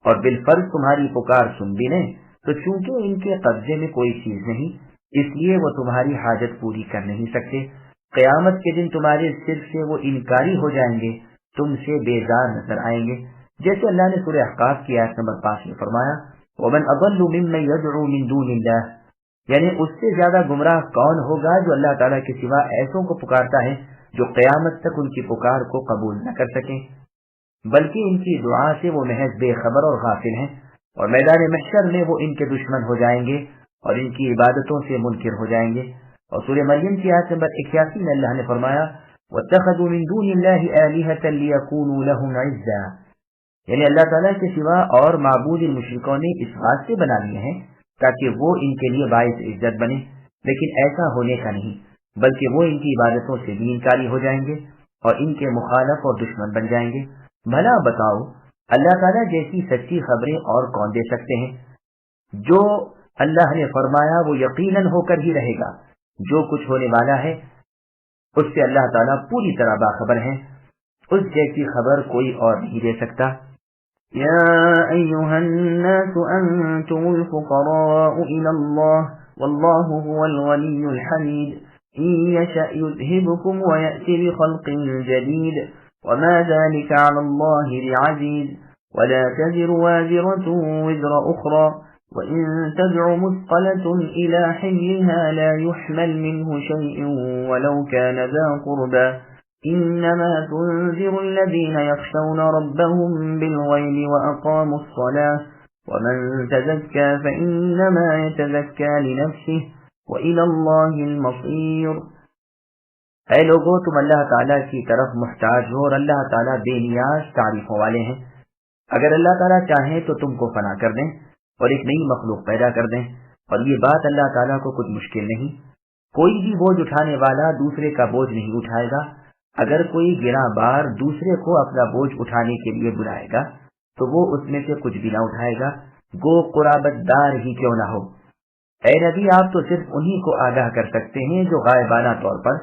اور بالفرض تمہاری پکار سن بھی لیں تو چونکہ ان کے قبضے میں کوئی چیز نہیں، اس لیے وہ تمہاری حاجت پوری کر نہیں سکتے۔ قیامت کے دن تمہارے سر سے وہ انکاری ہو جائیں گے، تم سے بیزار نظر آئیں گے، جیسے اللہ نے سورہ احقاف کی آیت نمبر 5 میں فرمایا، وَمَنْ أَضَلُّ مِمَّنْ يَدْعُو مِن دُونِ اللَّهِ، یعنی اس سے زیادہ گمراہ کون ہوگا جو اللہ تعالیٰ کے سوا ایسوں کو پکارتا ہے جو قیامت تک ان کی پکار کو قبول نہ کر سکیں، بلکہ ان کی دعا سے وہ محض بے خبر اور غافل ہیں، اور میدان محشر میں وہ ان کے دشمن ہو جائیں گے اور ان کی عبادتوں سے منکر ہو جائیں گے۔ اور سورہ مریم کی آیت نمبر 81 میں اللہ نے فرمایا، وَاتَّخَذُوا مِن دُونِ اللَّهِ آلِهَةً لِيَكُونُوا لَهُمْ عِزًّا، یعنی اللہ تعالیٰ کے سوا اور معبود ان مشرکوں نے اس بات سے بنا لیے ہیں تاکہ وہ ان کے لیے باعث عزت بنے، لیکن ایسا ہونے کا نہیں، بلکہ وہ ان کی عبادتوں سے بھی انکاری ہو جائیں گے اور ان کے مخالف اور دشمن بن جائیں گے۔ بھلا بتاؤ اللہ تعالیٰ جیسی سچی خبریں اور کون دے سکتے ہیں؟ جو اللہ نے فرمایا وہ یقیناً ہو کر ہی رہے گا، جو کچھ ہونے والا ہے اس سے اللہ تعالیٰ پوری طرح باخبر ہیں۔ اس جیسی خبر کوئی اور نہیں دے سکتا۔ يا أيها الناس أنتم الفقراء إلى الله والله هو الغني الحميد إن يشأ يذهبكم ويأتي بخلق جديد وما ذلك على الله بعزيز ولا تزر وازرة وزر أخرى وإن تدع مثقلة إلى حملها لا يحمل منه شيء ولو كان ذا قربى إنما تنذر الذين يخشون ربهم بالغيب وأقاموا الصلاة ومن تزكى فإنما يتزكى لنفسه وإلى الله المصير۔ اے لوگو، تم اللہ تعالیٰ کی طرف محتاج ہو اور اللہ تعالیٰ بے نیاز تعریفوں والے ہیں۔ اگر اللہ تعالیٰ چاہیں تو تم کو فنا کر دیں اور ایک نئی مخلوق پیدا کر دیں، اور یہ بات اللہ تعالیٰ کو کچھ مشکل نہیں۔ کوئی بھی بوجھ اٹھانے والا دوسرے کا بوجھ نہیں اٹھائے گا۔ اگر کوئی گراں بار دوسرے کو اپنا بوجھ اٹھانے کے لیے بلائے گا تو وہ اس میں سے کچھ بھی نہ اٹھائے گا، گو قرابت دار ہی کیوں نہ ہو۔ اے نبی، آپ تو صرف انہی کو آگاہ کر سکتے ہیں جو غائبانہ طور پر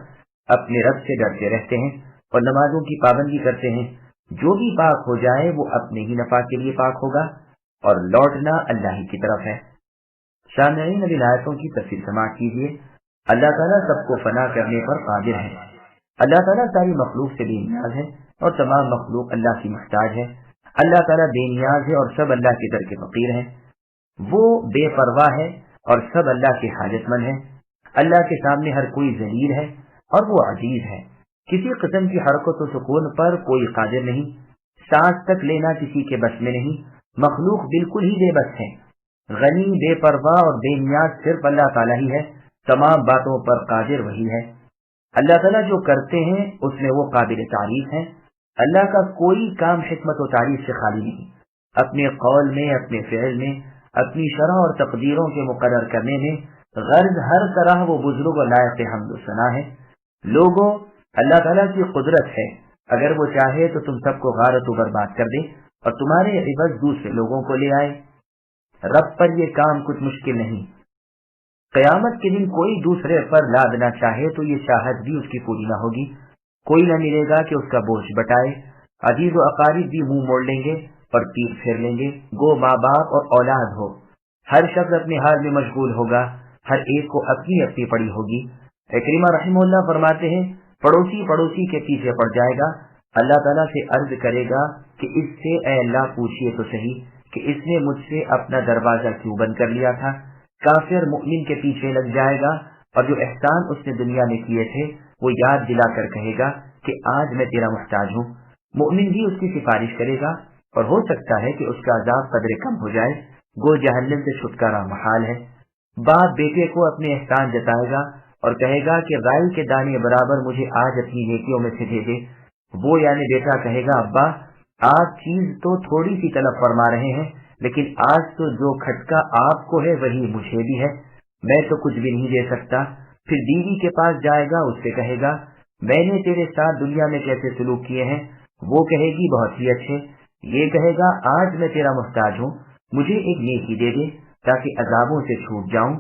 اپنے رب سے ڈرتے رہتے ہیں اور نمازوں کی پابندی کرتے ہیں۔ جو بھی پاک ہو جائے وہ اپنے ہی نفع کے لیے پاک ہوگا اور لوٹنا اللہ ہی کی طرف ہے۔ سامعین، اب آیتوں کی تفسیر سماعت کیجیے۔ اللہ تعالیٰ سب کو فنا کرنے پر قادر ہے۔ اللہ تعالیٰ ساری مخلوق سے بے نیاز ہے اور تمام مخلوق اللہ کی محتاج ہے۔ اللہ تعالیٰ بے نیاز ہے اور سب اللہ کے در کے فقیر ہیں۔ وہ بے پرواہ ہے اور سب اللہ کے حاجت مند ہیں۔ اللہ کے سامنے ہر کوئی ذلیل ہے اور وہ عزیز ہے۔ کسی قسم کی حرکت و سکون پر کوئی قادر نہیں، سانس تک لینا کسی کے بس میں نہیں۔ مخلوق بالکل ہی بے بس ہے۔ غنی، بے پرواہ اور بے نیاز صرف اللہ تعالیٰ ہی ہے۔ تمام باتوں پر قادر وہی ہے۔ اللہ تعالیٰ جو کرتے ہیں اس میں وہ قابل تعریف ہیں۔ اللہ کا کوئی کام حکمت و تعریف سے خالی نہیں۔ اپنے قول میں، اپنے فعل میں، اپنی شرع اور تقدیروں کے مقرر کرنے میں غرض ہر طرح وہ بزرگ و لائق حمد و ثنا ہے۔ لوگوں، اللہ تعالیٰ کی قدرت ہے، اگر وہ چاہے تو تم سب کو غارت و برباد کر دے اور تمہارے عوض دوسرے لوگوں کو لے آئے۔ رب پر یہ کام کچھ مشکل نہیں۔ قیامت کے دن کوئی دوسرے پر لاد نہ چاہے تو یہ چاہت بھی اس کی پوری نہ ہوگی۔ کوئی نہ ملے گا کہ اس کا بوجھ بٹائے۔ عزیز و اقارب بھی منہ موڑ لیں گے اور پیٹ پھیر لیں گے، گو ماں باپ اور اولاد ہو۔ ہر شخص اپنے حال میں مشغول ہوگا، ہر ایک کو اپنی اپنی پڑی ہوگی۔ اکرمہ رحمہ اللہ فرماتے ہیں، پڑوسی پڑوسی کے پیچھے پڑ جائے گا، اللہ تعالیٰ سے عرض کرے گا کہ اس سے اے اللہ پوچھئے تو صحیح کہ اس نے مجھ سے اپنا دروازہ کیوں بند کر لیا تھا۔ کافر مؤمن کے پیچھے لگ جائے گا اور جو احسان اس نے دنیا میں کیے تھے وہ یاد دلا کر کہے گا کہ آج میں تیرا محتاج ہوں۔ مؤمن بھی اس کی سفارش کرے گا اور ہو سکتا ہے کہ اس کا عذاب قدرے کم ہو جائے، گو جہنم سے چھٹکارا محال ہے۔ باپ بیٹے کو اپنے احسان جتائے گا اور کہے گا کہ رائی کے دانے برابر مجھے آج اپنی نیکیوں میں سے دے دے۔ وہ یعنی بیٹا کہے گا، ابا آپ چیز تو تھوڑی سی طلب فرما رہے ہیں، لیکن آج تو جو کھٹکا آپ کو ہے وہی مجھے بھی ہے، میں تو کچھ بھی نہیں دے سکتا۔ پھر بیوی کے پاس جائے گا، اس سے کہے گا میں نے تیرے ساتھ دنیا میں کیسے سلوک کیے ہیں، وہ کہے گی بہت ہی اچھے۔ یہ کہے گا آج میں تیرا محتاج ہوں، مجھے ایک نیکی دے دے تاکہ عذابوں سے چھوٹ جاؤں۔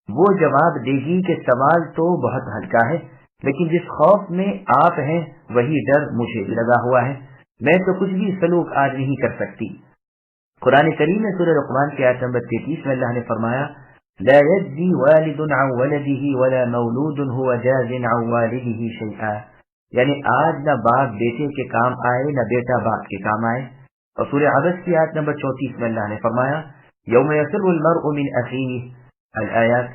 وہ جواب دے گی کہ سوال تو بہت ہلکا ہے، لیکن جس خوف میں آپ ہیں وہی ڈر مجھے بھی لگا ہوا ہے، میں تو کچھ بھی سلوک آج نہیں کر سکتی۔ قرآن کریم میں سورہ لقمان کی آیت نمبر 33 میں اللہ نے فرمایا، لا يجزي والد عن ولده ولا مولود هو جاز عن والده شيئا، یعنی آج نہ باپ بیٹے کے کام آئے نہ بیٹا باپ کے کام آئے۔ اور سورہ عبس کی آیت نمبر 34 میں اللہ نے فرمایا، یوم یفر المرء من اخیہ الآیات،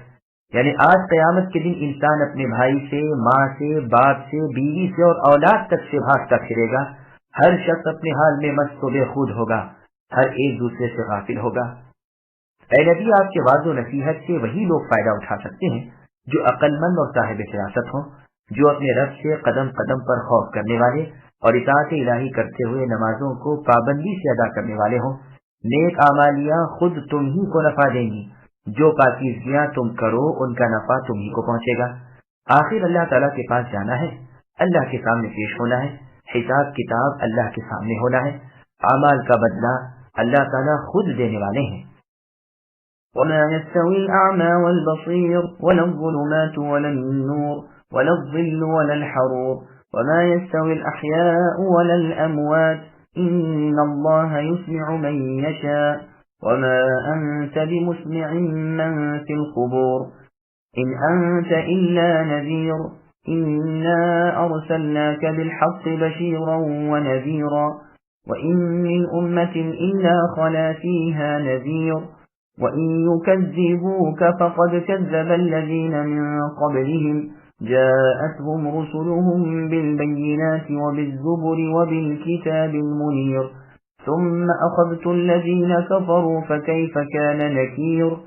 یعنی آج قیامت کے دن انسان اپنے بھائی سے، ماں سے، باپ سے، بیوی سے اور اولاد تک سے بھاگتا پھرے گا۔ ہر شخص اپنے حال میں مست و بے خود ہوگا، ہر ایک دوسرے سے غافل ہوگا۔ اے نبی، آپ کے وعظ و نصیحت سے وہی لوگ فائدہ اٹھا سکتے ہیں جو عقل مند اور صاحب فراست ہوں، جو اپنے رب سے قدم قدم پر خوف کرنے والے اور اطاعت الہی کرتے ہوئے نمازوں کو پابندی سے ادا کرنے والے ہوں۔ نیک اعمالیاں خود تم ہی کو نفع دیں گی، جو پاکیزگیاں تم کرو ان کا نفع تم ہی کو پہنچے گا۔ آخر اللہ تعالیٰ کے پاس جانا ہے، اللہ کے سامنے پیش ہونا ہے، حساب کتاب اللہ کے سامنے ہونا ہے، اعمال کا بدلہ اللہ تعالیٰ خود دینے والے ہیں۔ وما يستوي الأعمى والبصير ولا الظلمات ولا النور ولا الظل ولا الحرور وما يستوي الأحياء ولا الأموات إن الله يسمع من يشاء وما أنت بمسمع من في القبور إن أنت إلا نذير إنا أرسلناك بالحق بشيرا ونذيرا وإن من أمة إلا خلا فيها نذير وإن يكذبوك فقد كذب الذين من قبلهم جاءتهم رسلهم بالبينات وبالزبر وبالكتاب المنير ثم أخذت الذين كفروا فكيف كان نكير.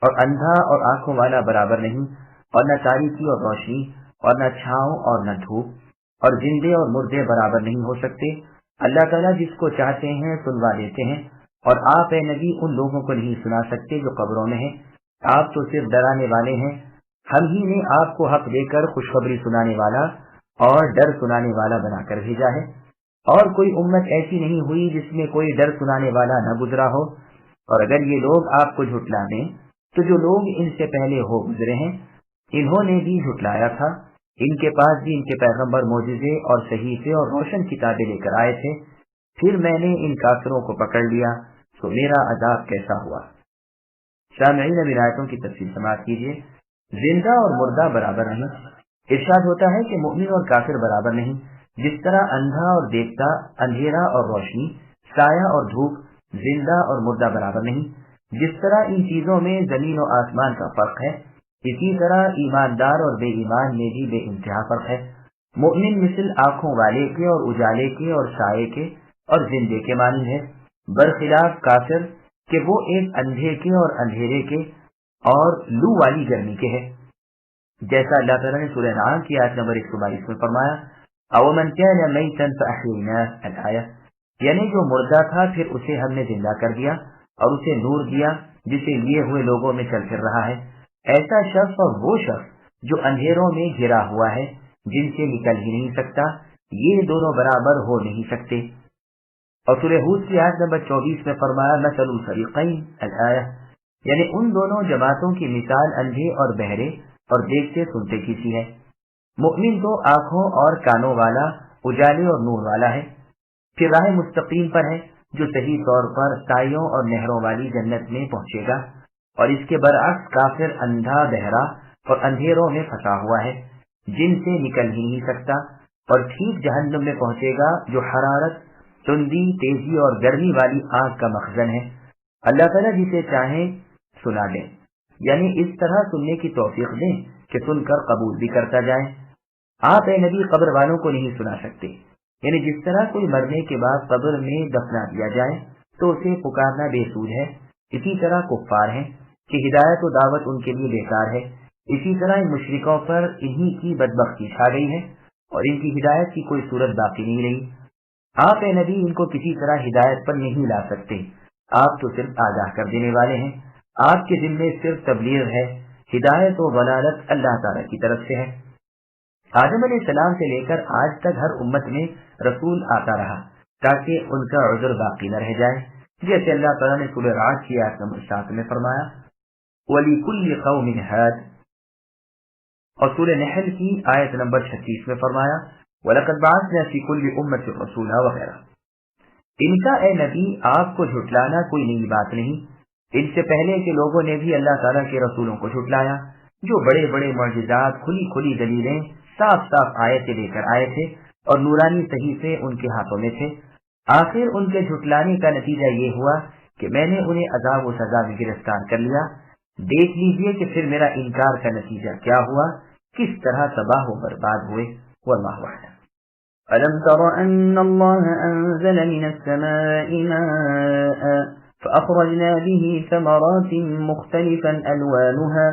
اور اندھا اور آنکھوں والا برابر نہیں، اور نہ تاریکی اور روشنی، اور نہ چھاؤں اور نہ دھوپ، اور زندے اور مردے برابر نہیں ہو سکتے. اللہ تعالیٰ جس کو چاہتے ہیں سنوا دیتے ہیں، اور آپ اے نبی ان لوگوں کو نہیں سنا سکتے جو قبروں میں ہیں. آپ تو صرف ڈرانے والے ہیں. ہم ہی نے آپ کو حق دے کر خوشخبری سنانے والا اور ڈر سنانے والا بنا کر بھیجا ہے، اور کوئی امت ایسی نہیں ہوئی جس میں کوئی ڈر سنانے والا نہ گزرا ہو. اور اگر یہ لوگ آپ کو جھٹلا دیں تو جو لوگ ان سے پہلے ہو گزرے ہیں انہوں نے بھی جھٹلایا تھا. ان کے پاس بھی ان کے پیغمبر معجزے اور صحیفے اور روشن کتابیں لے کر آئے تھے، پھر میں نے ان کافروں کو پکڑ لیا تو میرا عذاب کیسا ہوا. سامعین اب آیتوں کی تفصیل سماعت کیجیے. زندہ اور مردہ برابر نہیں. ارشاد ہوتا ہے کہ مومن اور کافر برابر نہیں. جس طرح اندھا اور دیکھتا، اندھیرا اور روشنی، سایہ اور دھوپ، زندہ اور مردہ برابر نہیں. جس طرح ان چیزوں میں زمین و آسمان کا فرق ہے، اسی طرح ایماندار اور بے ایمان میں بھی بے انتہا فرق ہے. مومن مثل آنکھوں والے کے اور اجالے کے اور سائے کے اور زندے کے مانند ہے، برخلاف کافر کہ وہ ایک اندھے کے اور اندھیرے کے اور لو والی گرمی کے ہے. جیسا اللہ تعالیٰ نے سورہ انعام کی آیت نمبر 122 میں فرمایا اومن کان میتا فاحییناه الآیہ، یعنی جو مردہ تھا پھر اسے ہم نے زندہ کر دیا اور اسے نور دیا جسے لیے ہوئے لوگوں میں چل پھر رہا ہے. ایسا شخص اور وہ شخص جو اندھیروں میں گھرا ہوا ہے جن سے نکل ہی نہیں سکتا، یہ دونوں برابر ہو نہیں سکتے. اور سورہ ہود کی آیت نمبر 24 میں فرمایا مثل الفریقین الآیہ، یعنی ان دونوں جماعتوں کی مثال اندھے اور بہرے اور دیکھتے سنتے کی سی ہے. مؤمن تو آنکھوں اور کانوں والا، اجالے اور نور والا ہے، پھر راہ مستقیم پر ہے جو صحیح طور پر سایوں اور نہروں والی جنت میں پہنچے گا. اور اس کے برعکس کافر اندھا، بہرا اور اندھیروں میں پھنسا ہوا ہے جن سے نکل ہی نہیں سکتا، اور ٹھیک جہنم میں پہنچے گا جو حرارت، تندی، تیزی اور گرمی والی آگ کا مخزن ہے. اللہ تعالیٰ جسے چاہیں سنا دیں، یعنی اس طرح سننے کی توفیق دیں کہ سن کر قبول بھی کرتا جائے. آپ اے نبی قبر والوں کو نہیں سنا سکتے، یعنی جس طرح کوئی مرنے کے بعد قبر میں دفنا دیا جائے تو اسے پکارنا بے سود ہے، اسی طرح کفار ہیں کہ ہدایت و دعوت ان کے لیے بیکار ہے. اسی طرح ان مشرکوں پر انہی کی بدبختی چھا گئی ہے اور ان کی ہدایت کی کوئی صورت باقی نہیں رہی. آپ اے نبی ان کو کسی طرح ہدایت پر نہیں لا سکتے، آپ تو صرف آگاہ کر دینے والے ہیں. آپ کے دل میں صرف تبلیغ ہے، ہدایت و ضلالت اللہ تعالیٰ کی طرف سے ہے. آدم علیہ السلام سے لے کر آج تک ہر امت میں رسول آتا رہا تاکہ ان کا عذر باقی نہ رہ جائے، جیسے اللہ تعالیٰ نے سورہ رعد کی آیت نمبر 7 میں فرمایا وَلِكُلِّ قَوْمٍ هَادٍ، اور سورہ نحل کی آیت نمبر 36 میں فرمایا وَلَقَدْ بَعَثْنَا فِي كُلِّ أُمَّةٍ رَسُولًا وغیرہ. ان کا اے نبی آپ کو جھٹلانا کوئی نئی بات نہیں. ان سے پہلے کے لوگوں نے بھی اللہ تعالیٰ کے رسولوں کو جھٹلایا جو بڑے بڑے معجزات، کھلی کھلی دلیلیں، صاف صاف آیتیں لے کر آئے تھے اور نورانی صحیفے ان کے ہاتھوں میں تھے. آخر ان کے جھٹلانے کا نتیجہ یہ ہوا کہ میں نے انہیں عذاب و سزا میں گرفتار کر لیا. دیکھ لیجئے کہ پھر میرا انکار کا نتیجہ کیا ہوا، کس طرح تباہ و برباد ہوئے. واللہ اعلم. ألم تر أن الله أنزل من السماء ماء فأخرجنا به ثمرات مختلفا ألوانها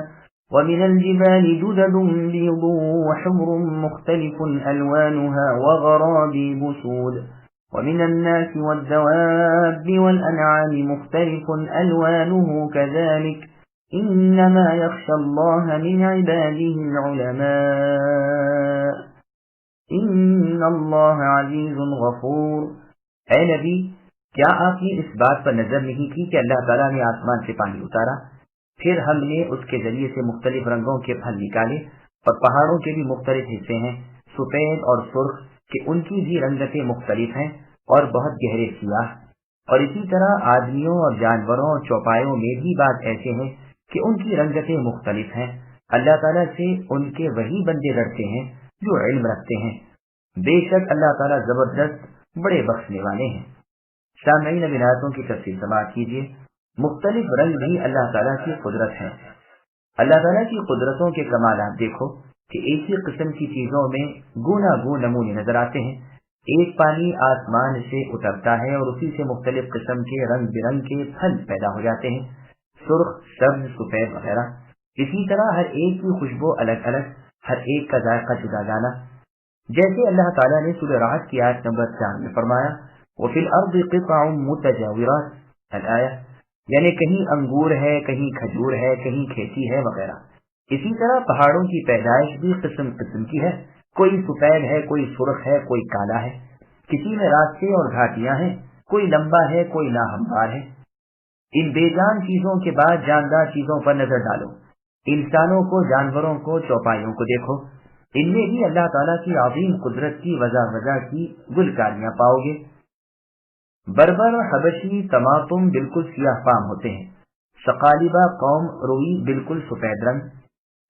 ومن الجبال جدد بيض وحمر مختلف ألوانها وغرابيب سود ومن الناس والدواب والأنعام مختلف ألوانه كذلك إنما يخشى الله من عباده العلماء إن الله عزيز غفور. اے نبی، کیا آپ نے اس بات پر نظر نہیں کی کہ اللہ تعالیٰ نے آسمان سے پانی اتارا، پھر ہم نے اس کے ذریعے سے مختلف رنگوں کے پھل نکالے، اور پہاڑوں کے بھی مختلف حصے ہیں، سفید اور سرخ کہ ان کی بھی رنگتیں مختلف ہیں اور بہت گہرے سیاہ، اور اسی طرح آدمیوں اور جانوروں اور چوپایوں میں بھی بات ایسے ہیں کہ ان کی رنگتیں مختلف ہیں۔ اللہ تعالیٰ سے ان کے وہی بندے ڈرتے ہیں جو علم رکھتے ہیں، بے شک اللہ تعالیٰ زبردست بڑے بخشنے والے ہیں۔ سامعین اب آیاتوں کی تفصیل سماعت کیجیے۔ مختلف رنگ بھی اللہ تعالیٰ کی قدرت ہے۔ اللہ تعالیٰ کی قدرتوں کے کمالات دیکھو کہ ایک ہی قسم کی چیزوں میں گونا گون نمونے نظر آتے ہیں۔ ایک پانی آسمان سے اترتا ہے اور اسی سے مختلف قسم کے رنگ برنگ کے پھل پیدا ہو جاتے ہیں، سرخ، سبز، سفید وغیرہ۔ اسی طرح ہر ایک کی خوشبو الگ الگ، ہر ایک کا ذائقہ جدا جانا۔ جیسے اللہ تعالیٰ نے سورہ رعد کی آیت نمبر 4 میں فرمایا وَفِي الْأَرْضِ قِطَعٌ مُتَجَاوِرَاتٌ الآیہ، یعنی کہیں انگور ہے، کہیں کھجور ہے، کہیں کھیتی ہے وغیرہ۔ اسی طرح پہاڑوں کی پیدائش بھی قسم قسم کی ہے، کوئی سفید ہے، کوئی سرخ ہے، کوئی کالا ہے۔ کسی میں راستے اور گھاٹیاں ہیں، کوئی لمبا ہے، کوئی ناہموار ہے۔ ان بے جان چیزوں کے بعد جاندار چیزوں پر نظر ڈالو، انسانوں کو، جانوروں کو، چوپایوں کو دیکھو، ان میں بھی اللہ تعالیٰ کی عظیم قدرت کی وضع کی گلکاریاں پاؤ گے۔ بربر اور حبشی طماطم بالکل سیاہ فام ہوتے ہیں، ثقالیبہ قوم روئی بالکل سفید رنگ،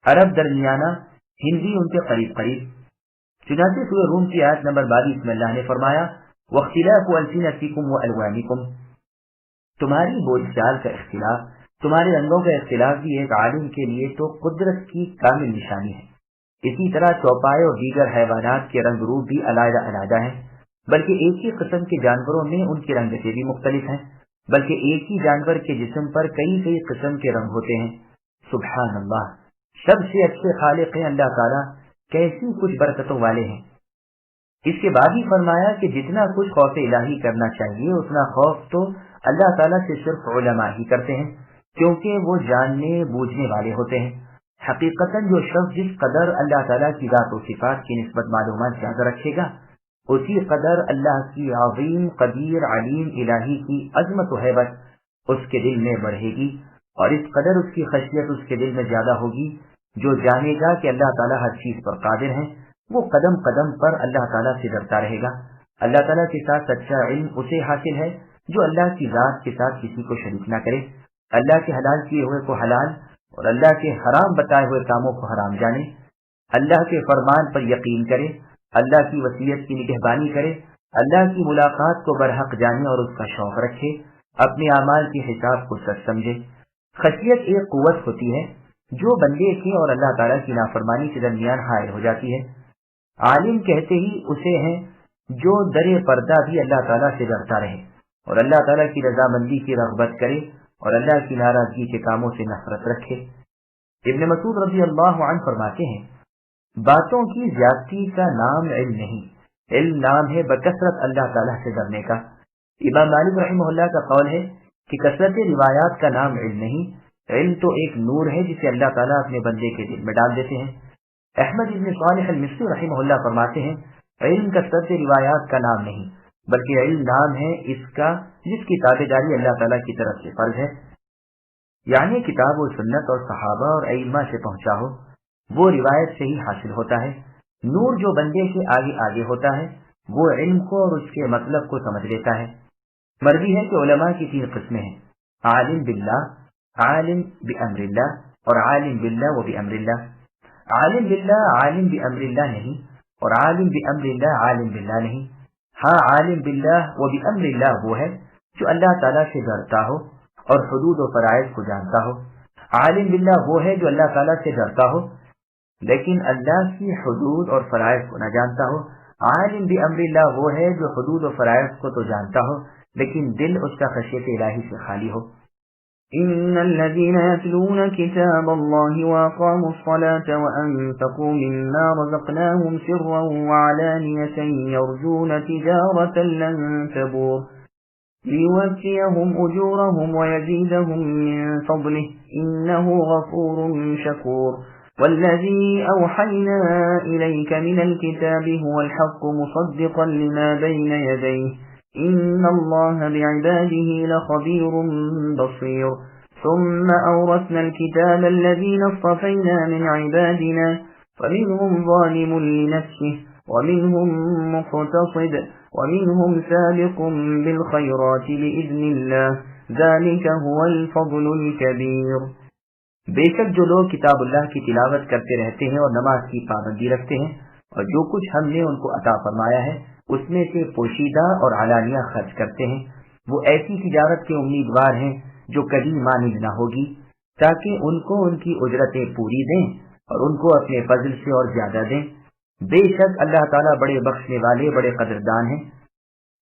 عرب درمیانہ، ہندی ان کے قریب قریب۔ چنانچہ سورہ روم کی آیت نمبر 22 میں اللہ نے فرمایا وَاخْتِلَافُ أَلْسِنَتِكُمْ وَأَلْوَانِكُمْ، تمہاری بول چال کا اختلاف، تمہارے رنگوں کا اختلاف بھی ایک عالم کے لیے تو قدرت کی کامل نشانی ہے۔ اسی طرح چوپائے اور دیگر حیوانات کے رنگ روپ بھی علیحدہ علیحدہ ہیں، بلکہ ایک ہی قسم کے جانوروں میں ان کی رنگتیں بھی مختلف ہیں، بلکہ ایک ہی جانور کے جسم پر کئی کئی قسم کے رنگ ہوتے ہیں۔ سبحان اللہ، سب سے اچھے خالق ہیں اللہ تعالیٰ، کیسی کچھ برکتوں والے ہیں۔ اس کے بعد ہی فرمایا کہ جتنا کچھ خوف الہی کرنا چاہیے اتنا خوف تو اللہ تعالیٰ سے صرف علماء ہی کرتے ہیں، کیونکہ وہ جاننے بوجھنے والے ہوتے ہیں۔ حقیقتاً جو شخص جس قدر اللہ تعالیٰ کی ذات و صفات کی نسبت معلومات زیادہ رکھے گا، اسی قدر اللہ کی عظیم قدیر علیم الہی کی عظمت و ہیبت اس کے دل میں بڑھے گی، اور اس قدر اس کی خشیت اس کے دل میں زیادہ ہوگی۔ جو جانے گا کہ اللہ تعالیٰ ہر چیز پر قادر ہیں، وہ قدم قدم پر اللہ تعالیٰ سے ڈرتا رہے گا۔ اللہ تعالیٰ کے ساتھ سچا علم اسے حاصل ہے جو اللہ کی ذات کے ساتھ کسی کو شریک نہ کرے، اللہ کے حلال کیے ہوئے کو حلال اور اللہ کے حرام بتائے ہوئے کاموں کو حرام جانے، اللہ کے فرمان پر یقین کرے، اللہ کی وصیت کی نگہبانی کرے، اللہ کی ملاقات کو برحق جانے اور اس کا شوق رکھے، اپنے اعمال کے حساب کو سچ سمجھے۔ خشیت ایک قوت ہوتی ہے جو بندے کے اور اللہ تعالیٰ کی نافرمانی کے درمیان حائل ہو جاتی ہے۔ عالم کہتے ہی اسے ہیں جو در پردہ بھی اللہ تعالیٰ سے ڈرتا رہے اور اللہ تعالیٰ کی رضامندی کی رغبت کرے اور اللہ کی ناراضگی کے کاموں سے نفرت رکھے۔ ابن مسعود رضی اللہ عنہ فرماتے ہیں باتوں کی زیادتی کا نام علم نہیں، علم نام ہے بکثرت اللہ تعالیٰ سے ڈرنے کا۔ امام مالک رحمہ اللہ کا قول ہے کہ کثرت روایات کا نام علم نہیں، علم تو ایک نور ہے جسے اللہ تعالیٰ اپنے بندے کے دل میں ڈال دیتے ہیں۔ احمد ابن صالح المصری رحمہ اللہ فرماتے ہیں علم کثرت روایات کا نام نہیں بلکہ علم نام ہے اس کا جس کی تابعداری اللہ تعالیٰ کی طرف سے فرض ہے، یعنی کتاب و سنت اور صحابہ اور ائمہ سے پہنچا ہو، وہ روایت سے ہی حاصل ہوتا ہے۔ نور جو بندے کے آگے آگے ہوتا ہے وہ علم کو اور اس کے مطلب کو سمجھ لیتا ہے۔ مروی ہے کہ علماء کی 3 قسمیں ہیں، عالم باللہ، عالم بامر اللہ اور عالم باللہ و بامر اللہ۔ عالم باللہ عالم بامر اللہ نہیں اور عالم بامر اللہ عالم باللہ نہیں۔ ہاں عالم باللہ و بامر اللہ وہ ہے جو اللہ تعالیٰ سے ڈرتا ہو اور حدود و فرائض کو جانتا ہو۔ عالم باللہ وہ ہے جو اللہ تعالیٰ سے ڈرتا ہو لیکن اللہ کی حدود اور فرائض کو نہ جانتا ہو۔ عالم بامر اللہ وہ ہے جو حدود و فرائض کو تو جانتا ہو لیکن دل اس کا خشیت الہی سے خالی ہو۔ إن الذين يتلون كتاب الله وأقاموا الصلاة وأنفقوا مما رزقناهم سرا وعلانية يرجون تجارة لن تبور ليوفيهم أجورهم ويزيدهم من فضله إنه غفور شكور والذي أوحينا إليك من الكتاب هو الحق مصدقا لما بين يديه إن الله بعباده لخبير بصير ثم أورثنا الكتاب الذين اصطفينا من عبادنا فمنهم ظالم لنفسه ومنهم مقتصد ومنهم سابق بالخيرات بإذن الله ذلك هو الفضل الكبير۔ بے شک جو لوگ کتاب اللہ کی تلاوت کرتے رہتے ہیں اور نماز کی پابندی رکھتے ہیں اور جو کچھ ہم نے ان کو عطا فرمایا ہے اس میں سے پوشیدہ اور علانیہ خرچ کرتے ہیں، وہ ایسی تجارت کے امیدوار ہیں جو کبھی مانند نہ ہوگی، تاکہ ان کو ان کی اجرتیں پوری دیں اور ان کو اپنے فضل سے اور زیادہ دیں۔ بے شک اللہ تعالیٰ بڑے بخشنے والے بڑے قدردان ہیں۔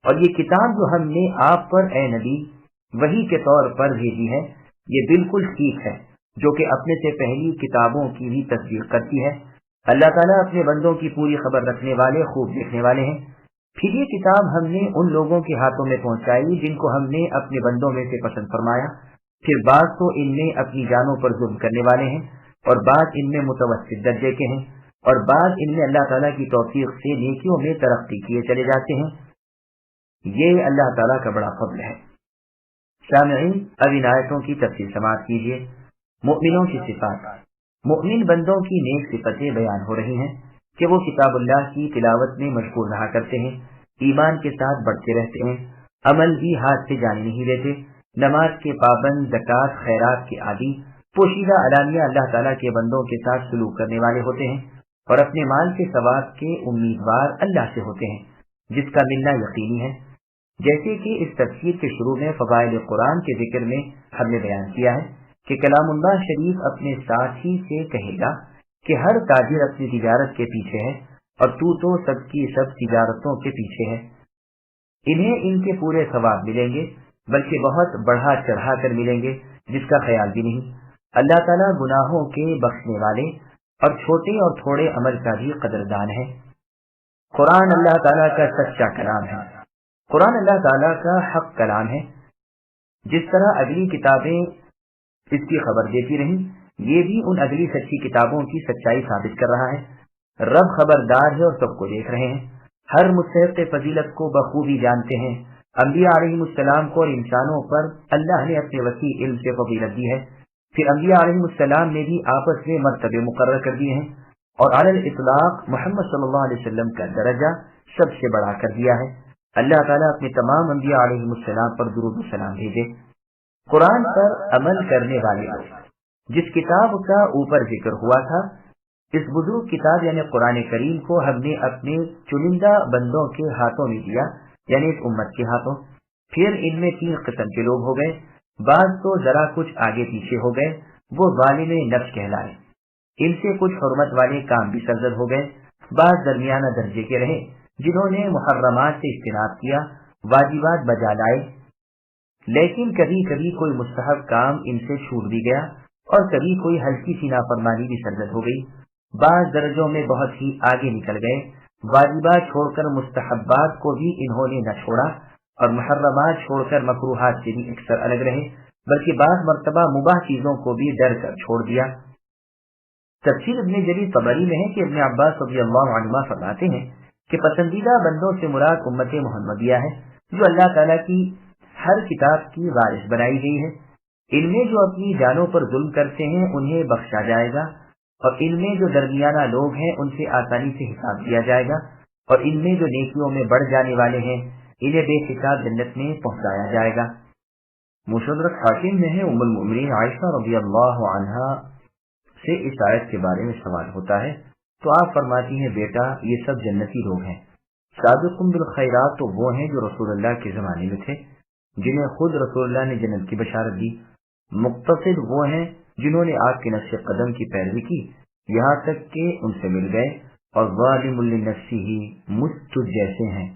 اور یہ کتاب جو ہم نے آپ پر اے نبی وحی کے طور پر بھیجی ہے، یہ بالکل ٹھیک ہے جو کہ اپنے سے پہلی کتابوں کی بھی تصدیق کرتی ہے۔ اللہ تعالیٰ اپنے بندوں کی پوری خبر رکھنے والے، خوب دیکھنے والے ہیں۔ پھر یہ کتاب ہم نے ان لوگوں کے ہاتھوں میں پہنچائی جن کو ہم نے اپنے بندوں میں سے پسند فرمایا، پھر بعض تو ان میں اپنی جانوں پر ظلم کرنے والے ہیں اور بعض ان میں متوسط درجے کے ہیں اور بعض ان میں اللہ تعالیٰ کی توفیق سے نیکیوں میں ترقی کیے چلے جاتے ہیں۔ یہ اللہ تعالیٰ کا بڑا فضل ہے۔ سامعین، اب ان آیتوں کی تفصیل سماعت کیجیے۔ مؤمنوں کی صفات۔ مؤمن بندوں کی نیک صفتیں بیان ہو رہی ہیں کہ وہ کتاب اللہ کی تلاوت میں مشغول رہا کرتے ہیں، ایمان کے ساتھ بڑھتے رہتے ہیں، عمل بھی ہاتھ سے جانے نہیں دیتے، نماز کے پابند، زکوٰۃ، خیرات کے عادی، پوشیدہ علانیہ اللہ تعالیٰ کے بندوں کے ساتھ سلوک کرنے والے ہوتے ہیں اور اپنے مال کے ثواب کے امیدوار اللہ سے ہوتے ہیں جس کا ملنا یقینی ہے۔ جیسے کہ اس تفسیر کے شروع میں فضائل قرآن کے ذکر میں ہم نے بیان کیا ہے کہ کلام اللہ شریف اپنے ساتھی سے کہے گا کہ ہر تاجر اپنی تجارت کے پیچھے ہے اور تو سب کی سب تجارتوں کے پیچھے ہے۔ انہیں ان کے پورے ثواب ملیں گے، بلکہ بہت بڑھا چڑھا کر ملیں گے جس کا خیال بھی نہیں۔ اللہ تعالیٰ گناہوں کے بخشنے والے اور چھوٹے اور تھوڑے عمل کا بھی قدردان ہے۔ قرآن اللہ تعالیٰ کا سچا کلام ہے۔ قرآن اللہ تعالیٰ کا حق کلام ہے۔ جس طرح اگلی کتابیں اس کی خبر دیتی رہیں، یہ بھی ان اگلی سچی کتابوں کی سچائی ثابت کر رہا ہے۔ رب خبردار ہے اور سب کو دیکھ رہے ہیں، ہر مستحق فضیلت کو بخوبی جانتے ہیں۔ انبیاء علیہ السلام کو اور انسانوں پر اللہ نے اپنے وسیع علم سے فضیلت دی ہے۔ پھر انبیاء علیہ السلام نے بھی آپس میں مرتبے مقرر کر دیے ہیں اور علی الاطلاق محمد صلی اللہ علیہ وسلم کا درجہ سب سے بڑھا کر دیا ہے۔ اللہ تعالیٰ اپنے تمام انبیاء علیہ السلام پر درود و سلام بھیجے۔ قرآن پر عمل کرنے والے لوگ، جس کتاب کا اوپر ذکر ہوا تھا، اس بزرگ کتاب یعنی قرآن کریم کو ہم نے اپنے چنندہ بندوں کے ہاتھوں میں دیا، یعنی اس امت کے ہاتھوں۔ پھر ان میں 3 قسم کے لوگ ہو گئے، بعض تو ذرا کچھ آگے پیچھے ہو گئے، وہ ظالم نفس کہلائے، ان سے کچھ حرمت والے کام بھی سرزد ہو گئے، بعض درمیانہ درجے کے رہے جنہوں نے محرمات سے اجتناب کیا، واجبات بجا لائے، لیکن کبھی کبھی کوئی مستحب کام ان سے چھوٹ بھی گیا اور کبھی کوئی ہلکی سی نافرمانی بھی سرزد ہو گئی۔ بعض درجوں میں بہت ہی آگے نکل گئے، واجبات چھوڑ کر مستحبات کو بھی انہوں نے نہ چھوڑا اور محرمات چھوڑ کر مکروہات سے بھی اکثر الگ رہے، بلکہ بعض مرتبہ مباح چیزوں کو بھی ڈر کر چھوڑ دیا۔ تفسیر ابن جریر طبری میں ہے کہ ابن عباس رضی اللہ عنہما فرماتے ہیں کہ پسندیدہ بندوں سے مراد امت محمدیہ ہے جو اللہ تعالیٰ کی ہر کتاب کی وارث بنائی گئی ہے۔ ان میں جو اپنی جانوں پر ظلم کرتے ہیں انہیں بخشا جائے گا اور ان میں جو درمیانہ لوگ ہیں ان سے آسانی سے حساب دیا جائے گا اور ان میں جو نیکیوں میں بڑھ جانے والے ہیں انہیں بے حساب جنت میں پہنچایا جائے گا۔ مستدرک حاکم میں ہے ام المؤمنین عائشہ رضی اللہ عنہا سے اس آیت کے بارے میں سوال ہوتا ہے تو آپ فرماتی ہیں، بیٹا یہ سب جنتی لوگ ہیں۔ سابقون بالخیرات تو وہ ہیں جو رسول اللہ کے زمانے میں تھے، جنہیں خود رسول اللہ نے جنت کی بشارت دی۔ مقتصد وہ ہیں جنہوں نے آپ کے نقش قدم کی پیروی کی یہاں تک کہ ان سے مل گئے، اور ظالم لنفسہ مجھ جیسے ہیں۔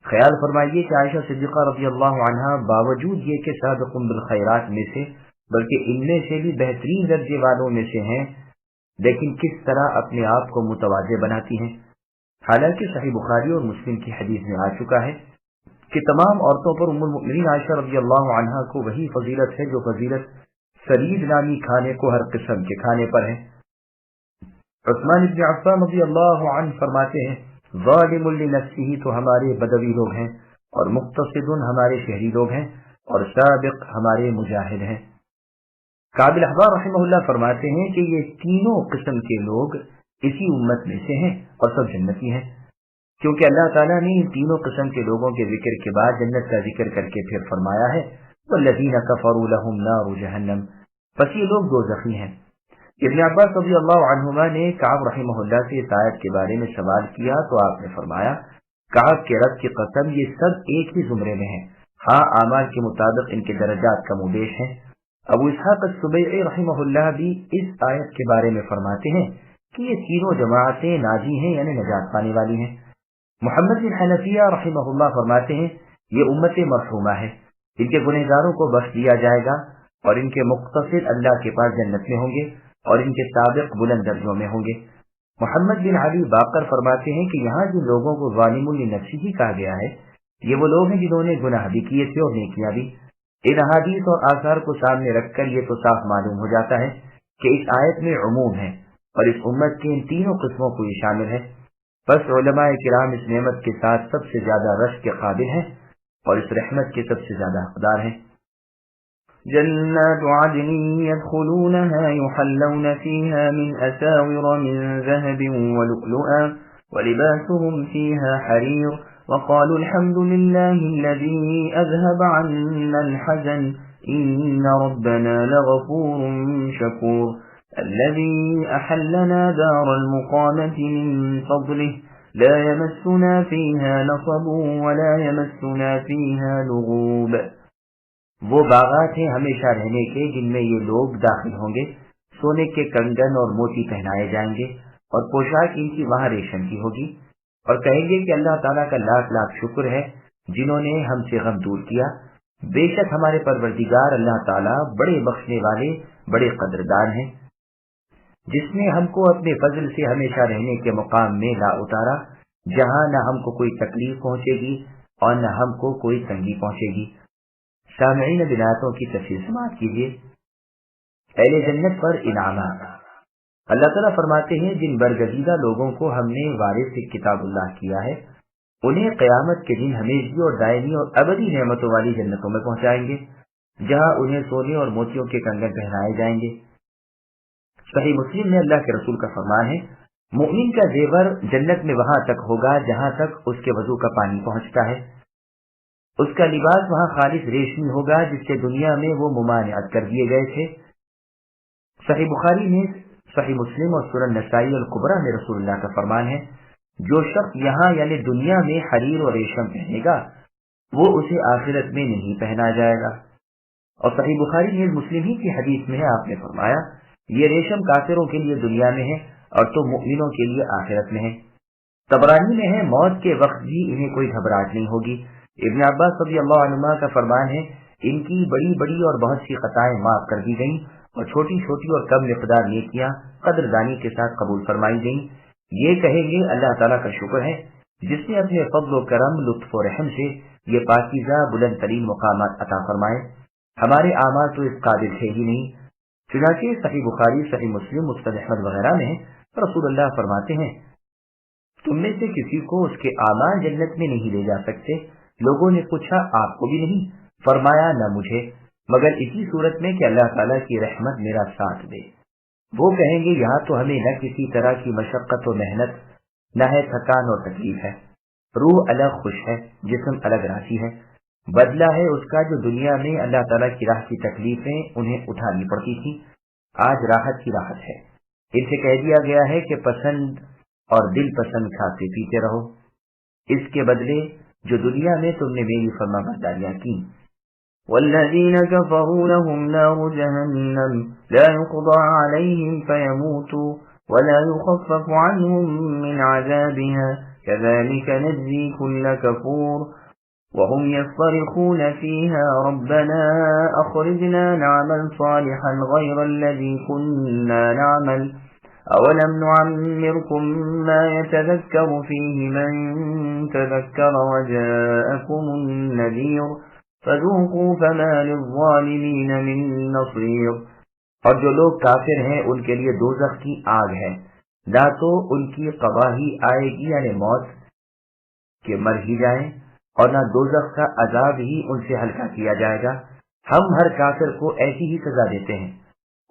خیال فرمائیے کہ عائشہ صدیقہ رضی اللہ عنہا باوجود یہ کہ سابقون بالخیرات میں سے بلکہ ان میں سے بھی بہترین درجے والوں میں سے ہیں، لیکن کس طرح اپنے آپ کو متواضع بناتی ہیں، حالانکہ صحیح بخاری اور مسلم کی حدیث میں آ چکا ہے کہ تمام عورتوں پر ام المؤمنین عائشہ رضی اللہ عنہا کو وہی فضیلت ہے جو فضیلت سرید نامی کھانے کو ہر قسم کے کھانے پر ہے۔ عثمان بن عفان رضی اللہ عنہ فرماتے ہیں، ظالم لنفسہ تو ہمارے بدوی لوگ ہیں اور مقتصد ہمارے شہری لوگ ہیں اور سابق ہمارے مجاہد ہیں۔ کعب الاحبار رحمہ اللہ فرماتے ہیں کہ یہ تینوں قسم کے لوگ اسی امت میں سے ہیں اور سب جنتی ہیں۔ کیونکہ اللہ تعالیٰ نے ان تینوں قسم کے لوگوں کے ذکر کے بعد جنت کا ذکر کر کے پھر فرمایا ہے والذین کفروا لهم نار جہنم، پس یہ لوگ دوزخی ہیں۔ ابن عباس رضی اللہ عنہما نے کعب رحمہ اللہ سے اس آیت کے بارے میں سوال کیا تو آپ نے فرمایا کعب کے رب کی قسم یہ سب ایک ہی زمرے میں ہیں، ہاں اعمال کے مطابق ان کے درجات کم و بیش ہیں۔ ابو اسحاق السبیعی رحمہ اللہ بھی اس آیت کے بارے میں فرماتے ہیں کہ یہ تینوں جماعتیں ناجی ہیں، یعنی نجات پانے والی ہیں۔ محمد بن حنفیہ رحمہ اللہ فرماتے ہیں یہ امت مرحومہ ہے، ان کے گنہگاروں کو بخش دیا جائے گا اور ان کے مقتصد اللہ کے پاس جنت میں ہوں گے اور ان کے سابق بلند درجوں میں ہوں گے۔ محمد بن علی باقر فرماتے ہیں کہ یہاں جن لوگوں کو ظالم لنفسہ ہی کہا گیا ہے یہ وہ لوگ ہیں جنہوں نے گناہ بھی کیے تھے اور نیکیاں بھی۔ ان احادیث اور آثار کو سامنے رکھ کر یہ تو صاف معلوم ہو جاتا ہے کہ اس آیت میں عموم ہے اور اس امت کے ان تینوں قسموں کو یہ شامل ہے۔ بس علماء کرام اس نعمت کے ساتھ سب سے زیادہ رشک کے قابل ہیں اور اس رحمت کے سب سے زیادہ حقدار ہیں۔ جنات عدن يدخلونها يحلون فيها من أساور من ذهب ولؤلؤا ولباسهم فيها حرير وقالوا الحمد لله الذي أذهب عنا الحزن إن ربنا لغفور شكور الذي أحلنا دار المقامة من فضله لا يمسنا فيها نصب ولا يمسنا فيها لغوب۔ وہ باغات ہیں ہمیشہ رہنے کے جن میں یہ لوگ داخل ہوں گے، سونے کے کنگن اور موتی پہنائے جائیں گے اور پوشاک ان کی وہاں ریشم کی ہوگی، اور کہیں گے کہ اللہ تعالیٰ کا لاکھ لاکھ شکر ہے جنہوں نے ہم سے غم دور کیا۔ بے شک ہمارے پروردگار اللہ تعالیٰ بڑے بخشنے والے بڑے قدردان ہیں، جس نے ہم کو اپنے فضل سے ہمیشہ رہنے کے مقام میں لا اتارا جہاں نہ ہم کو کوئی تکلیف پہنچے گی اور نہ ہم کو کوئی تنگی پہنچے گی۔ سامعین بنایتوں کی تفصیل سماعت کیجیے۔ اہل جنت پر انعامات۔ اللہ تعالیٰ فرماتے ہیں جن برگزیدہ لوگوں کو ہم نے وارث کتاب اللہ کیا ہے انہیں قیامت کے دن ہمیشگی اور دائمی اور ابدی نعمتوں والی جنتوں میں پہنچائیں گے جہاں انہیں سونے اور موتیوں کے کنگن پہنائے جائیں گے۔ صحیح مسلم میں اللہ کے رسول کا فرمان ہے مومن کا زیور جنت میں وہاں تک ہوگا جہاں تک اس کے وضو کا پانی پہنچتا ہے، اس کا لباس وہاں خالص ریشمی ہوگا جس سے دنیا میں وہ ممانعت کر دیے گئے تھے۔ صحیح بخاری میں، صحیح مسلم اور سنن نسائی الکبریٰ میں رسول اللہ کا فرمان ہے جو شخص یہاں یعنی دنیا میں حریر اور ریشم پہنے گا وہ اسے آخرت میں نہیں پہنا جائے گا۔ اور صحیح بخاری میں مسلم ہی کی حدیث میں آپ نے فرمایا یہ ریشم کافروں کے لیے دنیا میں ہے اور تو مؤمنوں کے لیے آخرت میں ہے۔ طبرانی میں ہے موت کے وقت بھی انہیں کوئی گھبراہٹ نہیں ہوگی۔ ابن عباس رضی اللہ عنہما کا فرمان ہے ان کی بڑی بڑی اور بہت سی خطائیں معاف کر دی گئیں اور چھوٹی چھوٹی اور کم مقدار نیکیاں قدردانی کے ساتھ قبول فرمائی گئیں۔ یہ کہیں گے اللہ تعالیٰ کا شکر ہے جس نے اپنے فضل و کرم لطف و رحم سے یہ پاکیزہ بلند ترین مقامات عطا فرمائے، ہمارے اعمال تو اس قابل تھے ہی نہیں۔ چنانچہ صحیح بخاری، صحیح مسلم، مسند احمد وغیرہ میں رسول اللہ فرماتے ہیں تم میں سے کسی کو اس کے اعمال جنت میں نہیں لے جا سکتے۔ لوگوں نے پوچھا آپ کو بھی نہیں؟ فرمایا نہ مجھے، مگر اسی صورت میں کہ اللہ تعالیٰ کی رحمت میرا ساتھ دے۔ وہ کہیں گے یہاں تو ہمیں نہ کسی طرح کی مشقت و محنت، نہ ہے تھکان اور تکلیف ہے، روح الگ خوش ہے، جسم الگ راضی ہے۔ بدلہ ہے اس کا جو دنیا میں اللہ تعالیٰ کی راہ کی تکلیفیں انہیں اٹھانی پڑتی تھی، آج راحت کی راحت ہے۔ ان سے کہہ دیا گیا ہے کہ پسند اور دل پسند کھاتے پیتے رہو، اس کے بدلے جو دنیا میں تم نے میری فرما برداریاں کی۔ والذین کفروا لهم نار جہنم لا يقضى عليهم فيموتوا ولا يخفف عنهم من عذابها كذلك نجزي كل كفور وهم يصطرخون فيها ربنا أخرجنا نعمل صالحا غير الذي كنا نعمل أولم نعمركم ما يتذكر فيه من تذكر وجاءكم النذير فذوقوا فما للظالمين من نصير۔ اور جو لوگ کافر ہیں ان کے لیے دوزخ کی آگ ہے، نہ تو ان کی قباحی آئے گی یعنی موت کہ مر ہی جائیں، اور نہ دوزخ کا عذاب ہی ان سے ہلکا کیا جائے گا۔ ہم ہر کافر کو ایسی ہی سزا دیتے ہیں،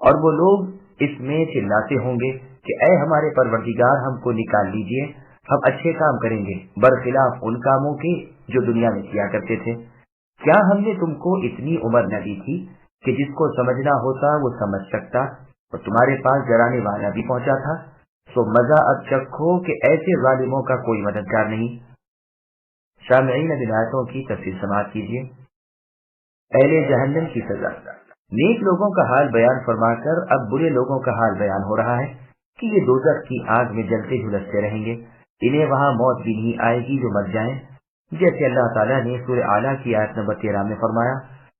اور وہ لوگ اس میں چلاتے ہوں گے کہ اے ہمارے پروردگار ہم کو نکال لیجئے ہم اچھے کام کریں گے برخلاف ان کاموں کے جو دنیا میں کیا کرتے تھے۔ کیا ہم نے تم کو اتنی عمر نہ دی تھی کہ جس کو سمجھنا ہوتا وہ سمجھ سکتا، اور تمہارے پاس ڈرانے والا بھی پہنچا تھا؟ سو مزہ اب چکھو کہ ایسے ظالموں کا کوئی مددگار نہیں۔ سامعین اب آیتوں کی تفصیل سماعت کیجیے۔ اہل جہنم کی سزا۔ نیک لوگوں کا حال بیان فرما کر اب برے لوگوں کا حال بیان ہو رہا ہے کہ یہ دوزخ کی آگ میں جلتے جھلستے رہیں گے، انہیں وہاں موت بھی نہیں آئے گی جو مر جائیں، جیسے اللہ تعالیٰ نے سورہ اعلیٰ کی آیت نمبر 13 میں فرمایا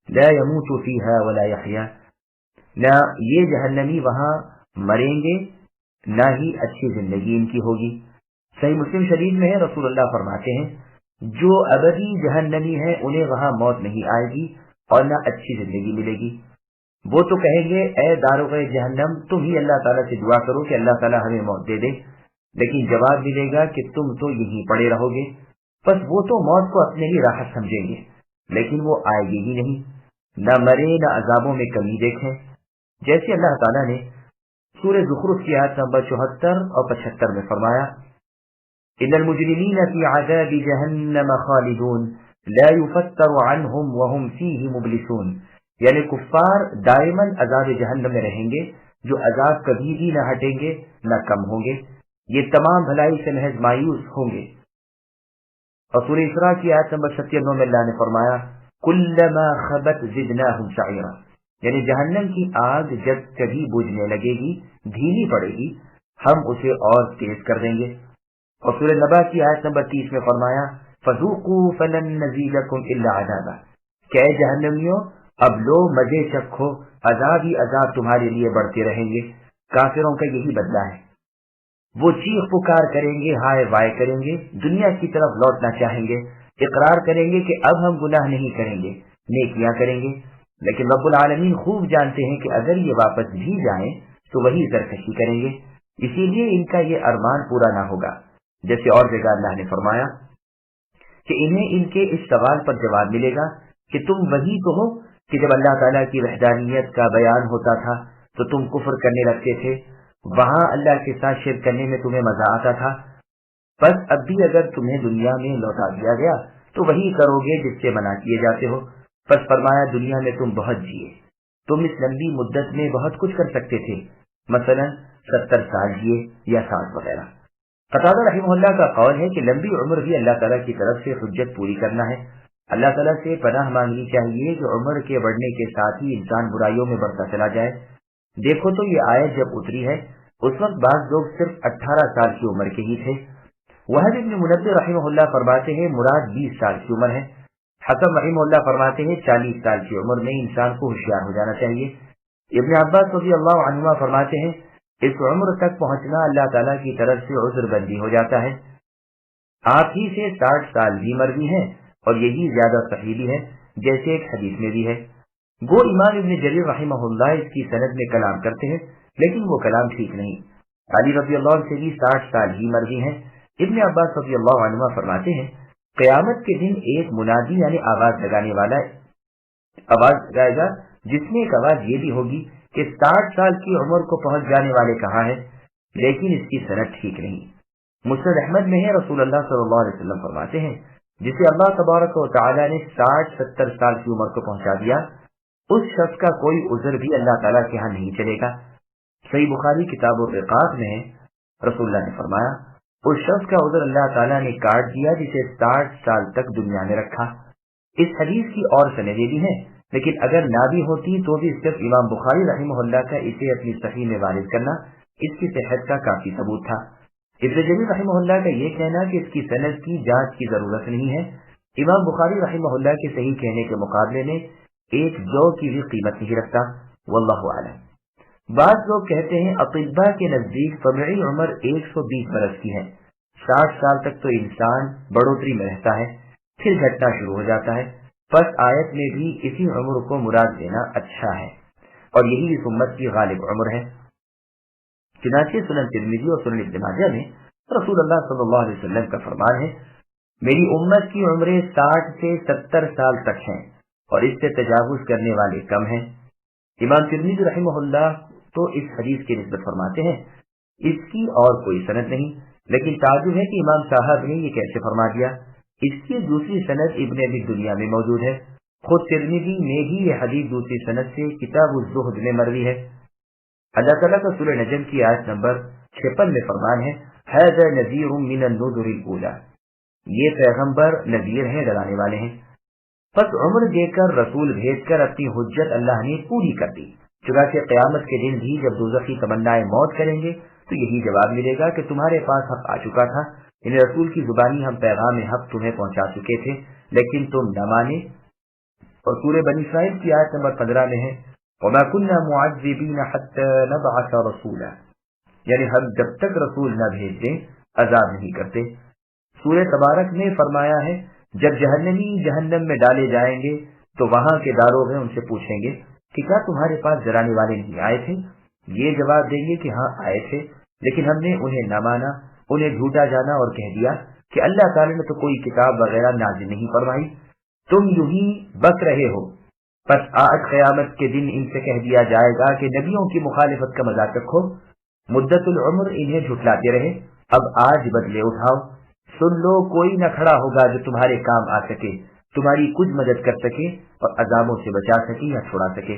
لا يموت فيها ولا يحيا، نہ یہ جہنمی وہاں مریں گے نہ ہی اچھی زندگی ان کی ہوگی۔ صحیح مسلم شریف میں ہے، رسول اللہ فرماتے ہیں جو ابدی جہنمی ہے انہیں وہاں موت نہیں آئے گی اور نہ اچھی زندگی ملے گی۔ وہ تو کہیں گے اے داروغ جہنم تم ہی اللہ تعالیٰ سے دعا کرو کہ اللہ تعالیٰ ہمیں موت دے دے، لیکن جواب ملے گا کہ تم تو یہیں پڑے رہو گے۔ بس وہ تو موت کو اپنے ہی راحت سمجھیں گے، لیکن وہ آئے گی ہی نہیں، نہ مرے نہ عذابوں میں کمی دیکھیں، جیسے اللہ تعالیٰ نے سورہ زخرف کی آیت نمبر 74 اور 75 میں فرمایا ان المجرمین فی عذاب جہنم خالدون لا یفتر عنہم وہم فیہ مبلسون، یعنی کفار دائماً عذاب جہنم میں رہیں گے، جو عذاب کبھی بھی نہ ہٹیں گے نہ کم ہوں گے، یہ تمام بھلائی سے محض مایوس ہوں گے۔ اور سورہ اسراء کی آیت نمبر 97 میں اللہ نے فرمایا کلما خبت زدناہم سعیرا، یعنی جہنم کی آگ جب کبھی بجھنے لگے گی، دھیمی پڑے گی، ہم اسے اور تیز کر دیں گے۔ اور سورہ نبا کی آیت نمبر 30 میں فرمایا فذوقوا فلن نزیدکم الا عذابا، کہ اے جہنمیوں اب لو مزے چکھو، عذاب ہی عذاب تمہارے لیے بڑھتے رہیں گے۔ کافروں کا یہی بدلہ ہے، وہ چیخ پکار کریں گے، ہائے وائے کریں گے، دنیا کی طرف لوٹنا چاہیں گے، اقرار کریں گے کہ اب ہم گناہ نہیں کریں گے، نیکیاں کریں گے، لیکن رب العالمین خوب جانتے ہیں کہ اگر یہ واپس بھی جائیں تو وہی سرکشی کریں گے، اسی لیے ان کا یہ ارمان پورا نہ ہوگا۔ جیسے اور جگہ اللہ نے فرمایا کہ انہیں ان کے اس سوال پر جواب ملے گا کہ تم وہی تو ہو کہ جب اللہ تعالیٰ کی وحدانیت کا بیان ہوتا تھا تو تم کفر کرنے لگتے تھے، وہاں اللہ کے ساتھ شرک کرنے میں تمہیں مزہ آتا تھا، بس اب بھی اگر تمہیں دنیا میں لوٹا دیا گیا تو وہی کرو گے جس سے منع کیے جاتے ہو۔ بس فرمایا دنیا میں تم بہت جیے، تم اس لمبی مدت میں بہت کچھ کر سکتے تھے، مثلا 70 سال جیے یا 60 وغیرہ۔ قتادہ رحمہ اللہ کا قول ہے کہ لمبی عمر بھی اللہ تعالیٰ کی طرف سے حجت پوری کرنا ہے۔ اللہ تعالیٰ سے پناہ مانگنی چاہیے کہ عمر کے بڑھنے کے ساتھ ہی انسان برائیوں میں بڑھتا چلا جائے۔ دیکھو تو یہ آیت جب اتری ہے اس وقت بعض لوگ صرف 18 سال کی عمر کے ہی تھے۔ وہب ابن منبہ رحمہ اللہ فرماتے ہیں مراد 20 سال کی عمر ہے۔ حکم رحمہ اللہ فرماتے ہیں 40 سال کی عمر میں انسان کو ہوشیار ہو جانا چاہیے۔ ابن عباس رضی اللہ عنہما فرماتے ہیں اس عمر تک پہنچنا اللہ تعالیٰ کی طرف سے عذر بندی ہو جاتا ہے۔ آپ ہی سے 60 سال بھی مروی ہیں اور یہی زیادہ صحیح بھی ہے، جیسے ایک حدیث میں بھی ہے۔ گو امام ابن جریر رحمہ اللہ اس کی سند میں کلام کرتے ہیں، لیکن وہ کلام ٹھیک نہیں۔ علی رضی اللہ عنہ سے بھی 60 سال ہی مروی ہیں۔ ابن عباس رضی اللہ عنہ فرماتے ہیں قیامت کے دن ایک منادی یعنی آواز لگانے والا آواز لگائے گا جس میں ایک آواز یہ بھی ہوگی کہ 60 سال کی عمر کو پہنچ جانے والے کہاں ہیں، لیکن اس کی سند ٹھیک نہیں۔ مسند احمد میں ہے رسول اللہ صلی اللہ علیہ وسلم فرماتے ہیں جسے اللہ تبارک و تعالی نے 60-70 سال کی عمر کو پہنچا دیا، اس شخص کا کوئی عذر بھی اللہ تعالیٰ کے ہاں نہیں چلے گا۔ صحیح بخاری کتاب الرقاق میں رسول اللہ نے فرمایا اس شخص کا عذر اللہ تعالیٰ نے کاٹ دیا جسے 60 سال تک دنیا میں رکھا۔ اس حدیث کی اور سندیں بھی ہیں، لیکن اگر نہ بھی ہوتی تو بھی صرف امام بخاری رحمہ اللہ کا اسے اپنی صحیح میں وارد کرنا اس کی صحت کا کافی ثبوت تھا۔ ابن جریر رحمہ اللہ کا یہ کہنا کہ اس کی سند کی جانچ کی ضرورت نہیں ہے، امام بخاری رحمہ اللہ کے صحیح کہنے کے مقابلے میں ایک جو کی بھی قیمت نہیں رکھتا، واللہ اعلم۔ بعض لوگ کہتے ہیں اطباء کے نزدیک طبعی عمر 120 برس کی ہے، 60 سال تک تو انسان بڑھوتری میں رہتا ہے، پھر گھٹنا شروع ہو جاتا ہے، پس آیت میں بھی اسی عمر کو مراد دینا اچھا ہے، اور یہی اس امت کی غالب عمر ہے۔ چنانچہ سنن ترمذی اور سنن ابن ماجہ میں رسول اللہ صلی اللہ علیہ وسلم کا فرمان ہے میری امت کی عمریں 60 سے 70 سال تک ہیں اور اس سے تجاوز کرنے والے کم ہیں۔ امام ترمذی رحمہ اللہ تو اس حدیث کی نسبت فرماتے ہیں اس کی اور کوئی سند نہیں، لیکن تعجب ہے کہ امام صاحب نے یہ کیسے فرما دیا۔ اس کی دوسری سند ابن ابی دنیا میں موجود ہے، خود ترمذی میں بھی یہ حدیث دوسری سند سے کتاب الزہد میں مروی ہے۔ اللہ تعالیٰ کا سورہ نجم کی آیت نمبر 56 میں فرمان ہے، ھذا نذیر من النذر الاولی، یہ پیغمبر نذیر ہیں، ڈرانے والے ہیں۔ پس عمر دے کر رسول بھیج کر اپنی حجت اللہ نے پوری کر دی، چنانچہ قیامت کے دن بھی جب دوزخی تمنائے موت کریں گے تو یہی جواب ملے گا کہ تمہارے پاس حق آ چکا تھا، ان رسول کی زبانی ہم پیغام حق تمہیں پہنچا چکے تھے لیکن تم نہ مانے۔ اور سورہ بنی اسرائیل کی آیت نمبر 15 میں ہے، وَمَا كُنَّا مُعَذِّبِينَ حَتَّى نَبْعَثَ رَسُولًا، یعنی ہم جب تک رسول نہ بھیج دیں عذاب نہیں کرتے۔ سورہ تبارک میں فرمایا ہے، جب جہنمی جہنم میں ڈالے جائیں گے تو وہاں کے داروغ ان سے پوچھیں گے کہ کیا تمہارے پاس ڈرانے والے نہیں آئے تھے؟ یہ جواب دیں گے کہ ہاں آئے تھے، لیکن ہم نے انہیں نہ مانا، انہیں جھوٹا جانا اور کہہ دیا کہ اللہ تعالی نے تو کوئی کتاب وغیرہ نازل نہیں فرمائی، تم یوں ہی بک رہے ہو۔ پس آج قیامت کے دن ان سے کہہ دیا جائے گا کہ نبیوں کی مخالفت کا مذاق رکھو، مدت العمر انہیں جھٹلاتے رہے، اب آج بدلے اٹھاؤ۔ سن لو، کوئی نہ کھڑا ہوگا جو تمہارے کام آ سکے، تمہاری کچھ مدد کر سکے اور عذابوں سے بچا سکے یا چھڑا سکے۔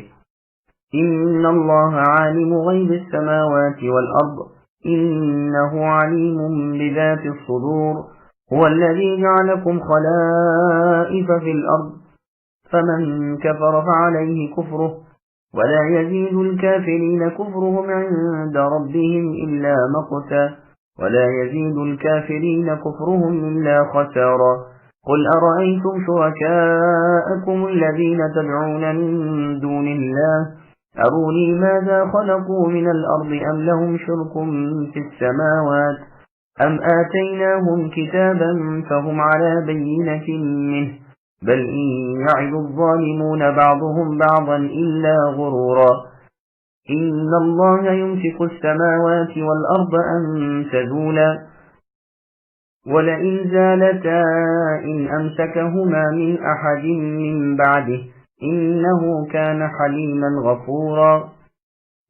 ان اللہ عالم غیب السماوات والارض انه علیم بذات الصدور هو الذي جعلكم خلائف في الارض فمن كفر فعليه كفره ولا يزيد الكافرين كفرهم عند ربهم إلا مقتا ولا يزيد الكافرين كفرهم إلا خسارا قل أرأيتم شركاءكم الذين تدعون من دون الله أروني ماذا خلقوا من الأرض أم لهم شرك في السماوات أم آتيناهم كتابا فهم على بينة منه بل إن يعد الظالمون بعضهم بعضا إلا غرورا إن الله يمسك السماوات والأرض أن تزولا ولئن زالتا إن أمسكهما من أحد من بعده إنه كان حليما غفورا۔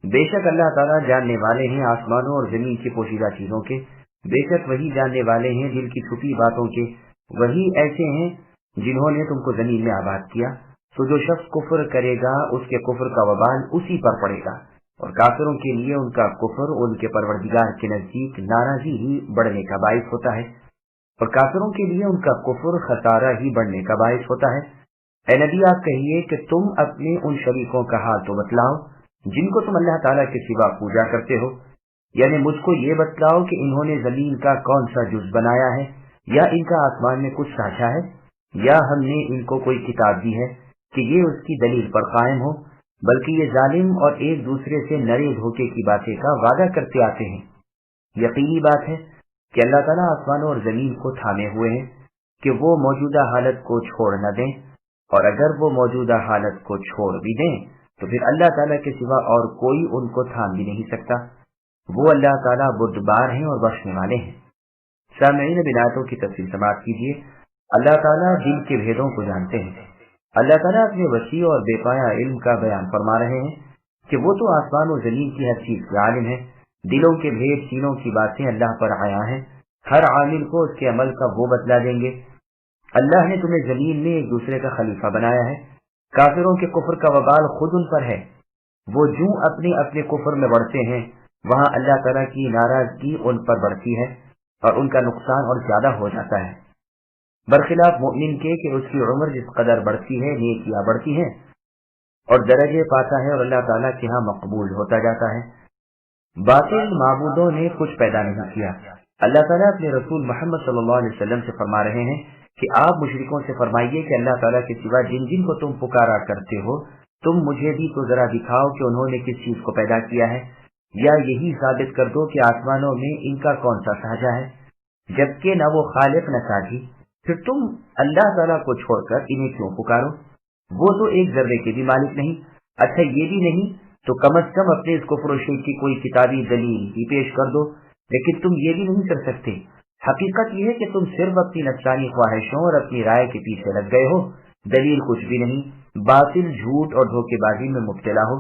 بے شک اللہ تعالیٰ جاننے والے ہیں آسمانوں اور زمین کی پوشیدہ چیزوں کے، بے شک وہی جاننے والے ہیں دل کی چھپی باتوں کے، وہی ایسے ہیں جنہوں نے تم کو زمین میں آباد کیا۔ تو جو شخص کفر کرے گا اس کے کفر کا وبال اسی پر پڑے گا، اور کافروں کے لیے ان کا کفر ان کے پروردگار کے نزدیک ناراضی ہی بڑھنے کا باعث ہوتا ہے، اور کافروں کے لیے ان کا کفر خسارہ ہی بڑھنے کا باعث ہوتا ہے۔ اے نبی آپ کہیے کہ تم اپنے ان شریکوں کا حال تو بتلاؤ جن کو تم اللہ تعالیٰ کے سوا پوجا کرتے ہو، یعنی مجھ کو یہ بتلاؤ کہ انہوں نے زمین کا کون سا جز بنایا ہے، یا ان کا آسمان میں کچھ سانچا ہے، یا ہم نے ان کو کوئی کتاب دی ہے کہ یہ اس کی دلیل پر قائم ہو، بلکہ یہ ظالم اور ایک دوسرے سے نرے دھوکے کی باتیں کا وعدہ کرتے آتے ہیں۔ یقینی بات ہے کہ اللہ تعالیٰ آسمانوں اور زمین کو تھامے ہوئے ہیں کہ وہ موجودہ حالت کو چھوڑ نہ دیں، اور اگر وہ موجودہ حالت کو چھوڑ بھی دیں تو پھر اللہ تعالیٰ کے سوا اور کوئی ان کو تھام بھی نہیں سکتا۔ وہ اللہ تعالیٰ بردبار ہیں اور بخشنے والے ہیں۔ سامعین بناتوں کی تفصیل سماعت کیجیے۔ اللہ تعالیٰ دل کے بھیدوں کو جانتے ہیں۔ اللہ تعالیٰ اپنے وسیع اور بے پایا علم کا بیان فرما رہے ہیں کہ وہ تو آسمان و زمین کی ہر چیز کے عالم ہے، دلوں کے بھید سینوں کی باتیں اللہ پر عیاں ہیں، ہر عامل کو اس کے عمل کا وہ بدلا دیں گے۔ اللہ نے تمہیں زمین میں ایک دوسرے کا خلیفہ بنایا ہے، کافروں کے کفر کا وبال خود ان پر ہے، وہ جو اپنے اپنے کفر میں بڑھتے ہیں وہاں اللہ تعالیٰ کی ناراضگی ان پر بڑھتی ہے اور ان کا نقصان اور زیادہ ہو جاتا ہے، برخلاف مومن کے کہ اس کی عمر جس قدر بڑھتی ہے نیکیاں بڑھتی ہیں اور درجے پاتا ہے اور اللہ تعالیٰ کے ہاں مقبول ہوتا جاتا ہے۔ باطل معبودوں نے کچھ پیدا نہیں کیا۔ اللہ تعالیٰ اپنے رسول محمد صلی اللہ علیہ وسلم سے فرما رہے ہیں کہ آپ مشرکوں سے فرمائیے کہ اللہ تعالیٰ کے سوا جن جن کو تم پکارا کرتے ہو تم مجھے بھی تو ذرا دکھاؤ کہ انہوں نے کس چیز کو پیدا کیا ہے، یا یہی ثابت کر دو کہ آسمانوں میں ان کا کون سا سانچہ ہے، جبکہ نہ وہ خالق نہ ساجی، پھر تم اللہ تعالیٰ کو چھوڑ کر انہیں کیوں پکارو؟ وہ تو ایک ذرے کے بھی مالک نہیں۔ اچھا یہ بھی نہیں تو کم از کم اپنے اس کفر و شرک کی کوئی کتابی دلیل ہی پیش کر دو، لیکن تم یہ بھی نہیں کر سکتے۔ حقیقت یہ ہے کہ تم صرف اپنی نفسانی خواہشوں اور اپنی رائے کے پیچھے لگ گئے ہو، دلیل کچھ بھی نہیں، باطل جھوٹ اور دھوکے بازی میں مبتلا ہو،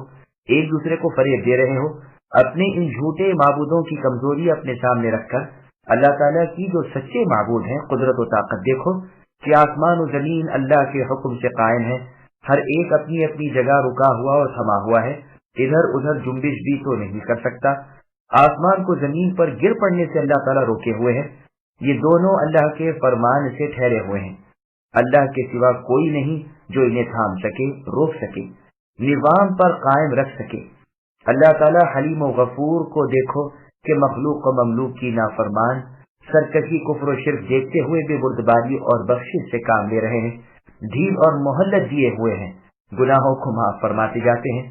ایک دوسرے کو فریب دے رہے ہو، اپنے ان جھوٹے معبودوں کی کمزوری اپنے سامنے رکھ کر اللہ تعالیٰ کی جو سچے معبود ہیں قدرت و طاقت دیکھو کہ آسمان و زمین اللہ کے حکم سے قائم ہے، ہر ایک اپنی اپنی جگہ رکا ہوا اور تھما ہوا ہے، ادھر ادھر جنبش بھی تو نہیں کر سکتا۔ آسمان کو زمین پر گر پڑنے سے اللہ تعالیٰ روکے ہوئے ہیں، یہ دونوں اللہ کے فرمان سے ٹھہرے ہوئے ہیں۔ اللہ کے سوا کوئی نہیں جو انہیں تھام سکے، روک سکے، نظام پر قائم رکھ سکے۔ اللہ تعالیٰ حلیم و غفور کو دیکھو کہ مخلوق و مملوک کی نافرمان سرکشی کفر و شرک دیکھتے ہوئے بھی بردباری اور بخشش سے کام لے رہے ہیں، ڈھیل اور مہلت دیے ہوئے ہیں، گناہوں کو معاف فرماتے جاتے ہیں۔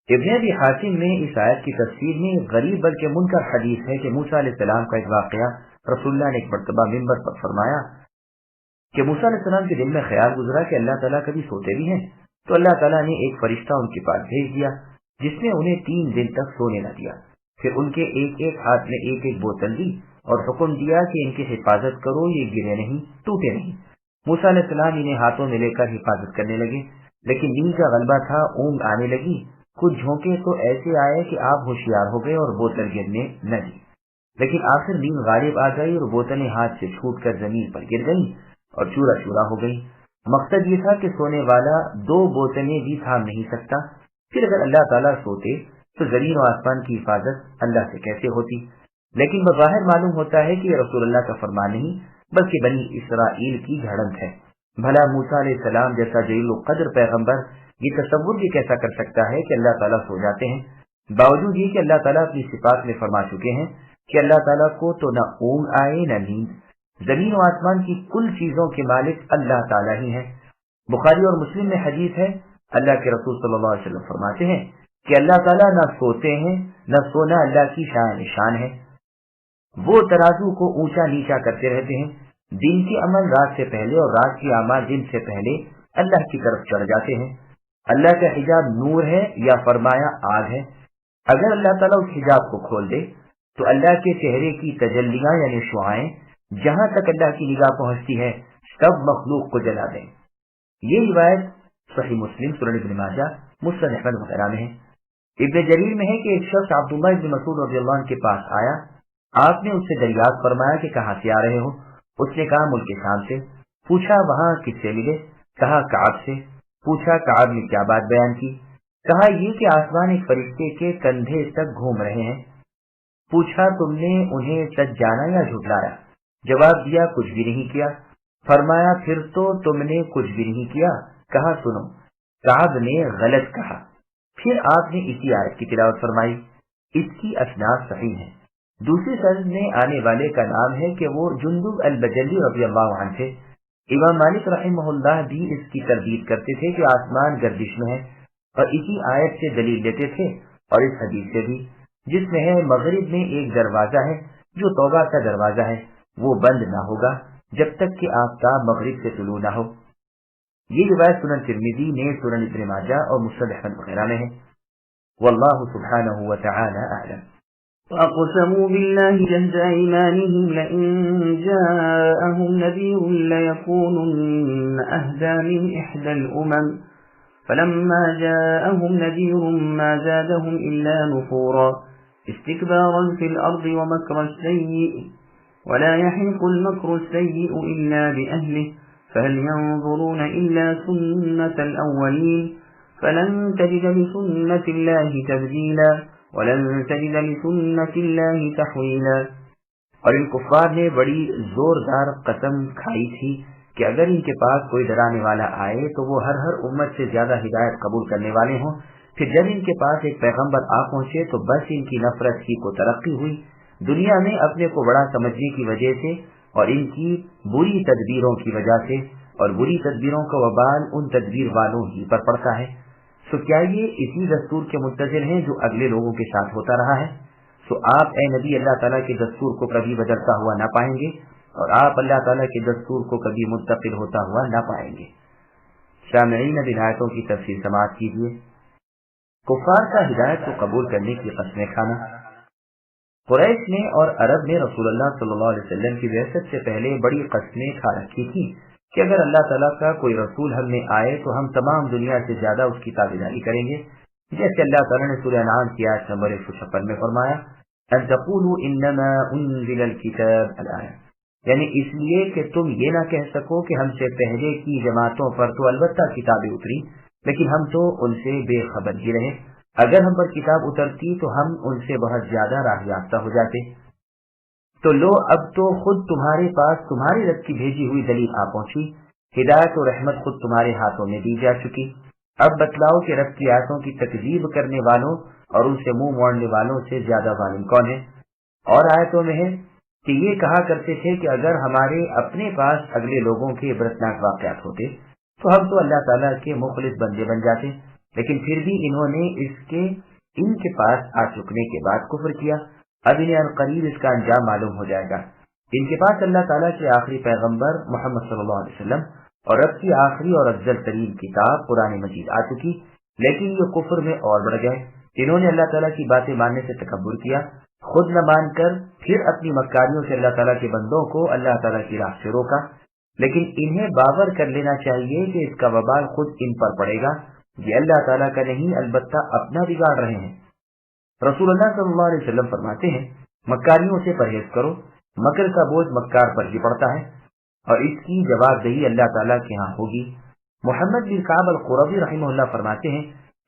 ابن ابی حاتم میں اس آیت کی تفسیر میں غریب بلکہ منکر حدیث ہے کہ موسیٰ علیہ السلام کا ایک واقعہ رسول اللہ نے ایک مرتبہ منبر پر فرمایا کہ موسیٰ علیہ السلام کے دل میں خیال گزرا کہ اللہ تعالیٰ کبھی سوتے بھی ہیں، تو اللہ تعالیٰ نے ایک فرشتہ ان کے پاس بھیج دیا جس نے انہیں 3 دن تک سونے نہ دیا، پھر ان کے ایک ایک ہاتھ میں ایک ایک بوتل دی اور حکم دیا کہ ان کی حفاظت کرو، یہ گرے نہیں، ٹوٹے نہیں۔ موسیٰ علیہ السلام انہیں ہاتھوں میں لے کر حفاظت کرنے لگے، لیکن نیند کا غلبہ تھا، اونگ آنے لگی، کچھ جھونکے تو ایسے آئے کہ آپ ہوشیار ہو گئے اور بوتل گرنے نہ دی، لیکن آخر نیند غالب آ گئی اور بوتلیں ہاتھ سے چھوٹ کر زمین پر گر گئیں اور چورا چورا ہو گئی۔ مقصد یہ تھا کہ سونے والا 2 بوتلیں بھی تھام نہیں سکتا، پھر اگر اللہ تعالیٰ سوتے تو زمین و آسمان کی حفاظت اللہ سے کیسے ہوتی؟ لیکن بظاہر معلوم ہوتا ہے کہ یہ رسول اللہ کا فرمان نہیں بلکہ بنی اسرائیل کی جھڑنت ہے۔ بھلا موسیٰ علیہ السلام جیسا جلیل القدر پیغمبر یہ تصور بھی کیسا کر سکتا ہے کہ اللہ تعالیٰ سو جاتے ہیں، باوجود یہ کہ اللہ تعالیٰ اپنی صفات میں فرما چکے ہیں کہ اللہ تعالیٰ کو تو نہ اونگ آئے نہ نیند، زمین و آسمان کی کل چیزوں کے مالک اللہ تعالیٰ ہی ہیں۔ بخاری اور مسلم میں حدیث ہے، اللہ کے رسول صلی اللہ علیہ وسلم فرماتے ہیں کہ اللہ تعالیٰ نہ سوتے ہیں، نہ سونا اللہ کی شان ہے، وہ ترازو کو اونچا نیچا کرتے رہتے ہیں، دن کے عمل رات سے پہلے اور رات کے اعمال دن سے پہلے اللہ کی طرف چڑھ جاتے ہیں۔ اللہ کا حجاب نور ہے یا فرمایا آگ ہے، اگر اللہ تعالیٰ اس حجاب کو کھول دے تو اللہ کے چہرے کی تجلیاں یعنی شعائیں جہاں تک اللہ کی نگاہ پہنچتی ہے سب مخلوق کو جلا دیں۔ یہ روایت صحیح مسلم، سنن ابن ماجہ، مسند احمد وغیرہ میں ہے۔ ابن جریر میں ہے کہ ایک شخص عبداللہ ابن مسعود رضی اللہ عنہ کے پاس آیا، آپ نے اس سے دریافت فرمایا کہ کہاں سے آ رہے ہو؟ اس نے کہا ملک شام سے۔ پوچھا وہاں کس سے ملے؟ کہا کعب سے۔ پوچھا کعب نے کیا بات بیان کی؟ کہا یہ کہ آسمان ایک فرشتے کے کندھے تک گھوم رہے ہیں۔ پوچھا تم نے انہیں سچ جانا یا جھٹلایا؟ جواب دیا کچھ بھی نہیں کیا۔ فرمایا پھر تو تم نے کچھ بھی نہیں کیا۔ کہا سنو، کعب نے غلط کہا۔ پھر آپ نے اسی آیت کی تلاوت فرمائی، اس کی اسناد صحیح ہے۔ دوسری سند میں آنے والے کا نام ہے کہ وہ جندب البجلی رضی اللہ عنہ تھے۔ امام مالک رحمہ اللہ بھی اس کی تردید کرتے تھے کہ آسمان گردش میں ہے، اور اسی آیت سے دلیل دیتے تھے اور اس حدیث سے بھی، جس میں ہے مغرب میں ایک دروازہ ہے جو توبہ کا دروازہ ہے، وہ بند نہ ہوگا جب تک کہ آفتاب مغرب سے طلوع نہ ہو۔ یہ روایت سنن ترمذی میں، سنن ابن ماجہ اور مسند احمد وغیرہ میں ہے۔ واللہ سبحانہ وتعالی اعلم۔ وَأَقْسَمُوا بِاللَّهِ جَهْدَ أَيْمَانِهِمْ لَئِن جَاءَهُمْ نَذِيرٌ لَيَكُونُنَّ أَهْدَىٰ مِنْ إِحْدَى الْأُمَمِ فَلَمَّا جَاءَهُمْ نَذِيرٌ مَّا زَادَهُمْ إِلَّا نُفُورًا اسْتِكْبَارًا فِي الْأَرْضِ وَمَكْرَ السَّيِّئِ وَلَا يَحِيقُ الْمَكْرُ السَّيِّئُ إِلَّا بِأَهْلِهِ فَهَلْ يَنظُرُونَ إِلَّا سُنَّةَ الْأَوَّلِينَ فَلَن تَجِدَ لِسُنَّةِ اللَّهِ تَبْدِيلًا وَلَن تَجِدَ لِسُنَّةِ اللَّهِ تَحْوِيلًا۔ اور ان کفار نے بڑی زوردار قسم کھائی تھی کہ اگر ان کے پاس کوئی ڈرانے والا آئے تو وہ ہر امت سے زیادہ ہدایت قبول کرنے والے ہوں، پھر جب ان کے پاس ایک پیغمبر آ پہنچے تو بس ان کی نفرت ہی کو ترقی ہوئی، دنیا میں اپنے کو بڑا سمجھنے کی وجہ سے اور ان کی بری تدبیروں کی وجہ سے، اور بری تدبیروں کا وبال ان تدبیر والوں ہی پر پڑتا ہے۔ سو کیا یہ اسی دستور کے منتظر ہیں جو اگلے لوگوں کے ساتھ ہوتا رہا ہے؟ سو آپ اے نبی اللہ تعالیٰ کے دستور کو کبھی بدلتا ہوا نہ پائیں گے، اور آپ اللہ تعالیٰ کے دستور کو کبھی منتقل ہوتا ہوا نہ پائیں گے۔ سامعین اب آیتوں کی تفسیر سماعت کیجیے۔ کفار کا ہدایت کو قبول کرنے کی قسمیں کھانا۔ قریش نے اور عرب نے رسول اللہ صلی اللہ علیہ وسلم کی بعثت سے پہلے بڑی قسمیں کھا رکھی تھی کہ اگر اللہ تعالیٰ کا کوئی رسول ہم میں آئے تو ہم تمام دنیا سے زیادہ اس کی تابعداری کریں گے، جیسے اللہ تعالیٰ نے سورہ انعام کی آیت نمبر 156 میں فرمایا، ان تقولوا انما انزل الكتاب الآیہ، یعنی اس لیے کہ تم یہ نہ کہہ سکو کہ ہم سے پہلے کی جماعتوں پر تو البتہ کتابیں اتری لیکن ہم تو ان سے بے خبر ہی رہے، اگر ہم پر کتاب اترتی تو ہم ان سے بہت زیادہ راہ یافتہ ہو جاتے۔ تو لو اب تو خود تمہارے پاس تمہاری رب کی بھیجی ہوئی دلیل آ پہنچی، ہدایت و رحمت خود تمہارے ہاتھوں میں دی جا چکی، اب بتلاؤ کہ رب کی آیتوں کی تکذیب کرنے والوں اور ان سے منہ موڑنے والوں سے زیادہ ظالم کون ہے؟ اور آیتوں میں ہے کہ یہ کہا کرتے تھے کہ اگر ہمارے اپنے پاس اگلے لوگوں کے عبرتناک واقعات ہوتے تو ہم تو اللہ تعالیٰ کے مخلص بندے بن جاتے، لیکن پھر بھی انہوں نے ان کے پاس آ چکنے کے بعد کفر کیا، اب انہیں عنقریب اس کا انجام معلوم ہو جائے گا۔ ان کے پاس اللہ تعالیٰ کے آخری پیغمبر محمد صلی اللہ علیہ وسلم اور رب کی آخری اور افضل ترین کتاب قرآن مجید آ چکی، لیکن یہ کفر میں اور بڑھ گئے، انہوں نے اللہ تعالیٰ کی باتیں ماننے سے تکبر کیا، خود نہ مان کر پھر اپنی مکاریوں سے اللہ تعالیٰ کے بندوں کو اللہ تعالیٰ کی راہ سے روکا، لیکن انہیں باور کر لینا چاہیے کہ اس کا وبال خود ان پر پڑے گا، یہ اللہ تعالیٰ کا نہیں البتہ اپنا بگاڑ رہے ہیں۔ رسول اللہ صلی اللہ علیہ وسلم فرماتے ہیں مکاریوں سے پرہیز کرو، مکر کا بوجھ مکار پر ہی پڑتا ہے اور اس کی جواب دہی اللہ تعالیٰ کے ہاں ہوگی۔ محمد بن کعب القرظی رحمہ اللہ فرماتے ہیں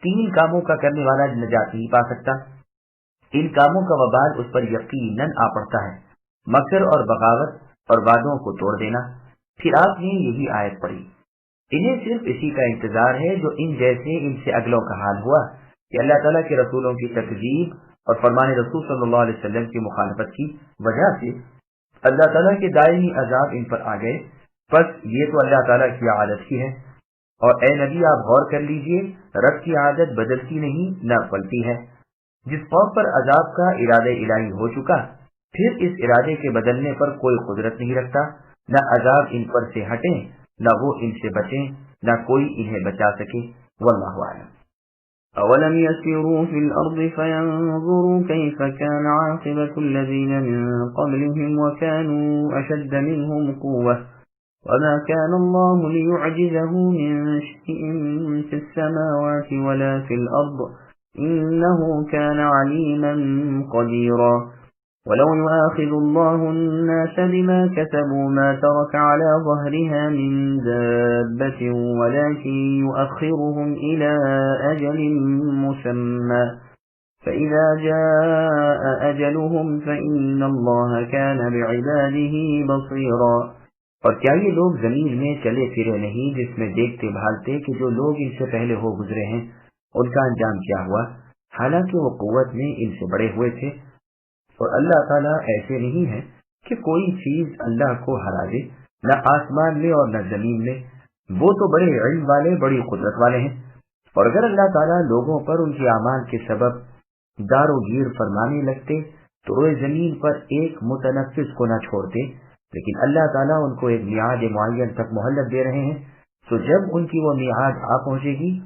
3 کاموں کا کرنے والا نجات نہیں پا سکتا، ان کاموں کا وبال اس پر یقیناً آ پڑتا ہے، مکر اور بغاوت اور وعدوں کو توڑ دینا۔ پھر آپ نے یہی آیت پڑھی، انہیں صرف اسی کا انتظار ہے جو ان جیسے ان سے اگلوں کا حال ہوا کہ اللہ تعالیٰ کے رسولوں کی تکذیب اور فرمان رسول صلی اللہ علیہ وسلم کی مخالفت کی وجہ سے اللہ تعالیٰ کے دائمی عذاب ان پر آ گئے، بس یہ تو اللہ تعالیٰ کی عادت ہی ہے، اور اے نبی آپ غور کر لیجئے رب کی عادت بدلتی نہیں نہ پلتی ہے، جس قوم پر عذاب کا ارادہ الہی ہو چکا پھر اس ارادے کے بدلنے پر کوئی قدرت نہیں رکھتا، نہ عذاب ان پر سے ہٹیں نہ وہ ان سے بچیں، نہ کوئی انہیں بچا سکے۔ واللہ اعلم۔ أولم يسيروا في الأرض فينظروا كيف كان عاقبة الذين من قبلهم وكانوا أشد منهم قوة وما كان الله ليعجزه من شيء في السماوات ولا في الأرض إنه كان عليما قديرا ولو يؤاخذ الله الناس بما كسبوا ما ترك على ظهرها من دابة ولكن يؤخرهم إلى أجل مسمى فإذا جاء أجلهم فإن الله كان بعباده بصيرا۔ اور کیا یہ لوگ زمین میں چلے پھرے نہیں جس میں دیکھتے بھالتے کہ جو لوگ ان سے پہلے ہو گزرے ہیں ان کا انجام کیا ہوا، حالانکہ وہ قوت میں ان سے بڑے ہوئے تھے۔ اور اللہ تعالیٰ ایسے نہیں ہے کہ کوئی چیز اللہ کو ہرا دے، نہ آسمان میں اور نہ زمین میں، وہ تو بڑے علم والے بڑی قدرت والے ہیں۔ اور اگر اللہ تعالیٰ لوگوں پر ان کے اعمال کے سبب دار و گیر فرمانے لگتے تو روئے زمین پر ایک متنفس کو نہ چھوڑتے، لیکن اللہ تعالیٰ ان کو ایک میعاد معین تک مہلت دے رہے ہیں، تو جب ان کی وہ میعاد آ پہنچے گی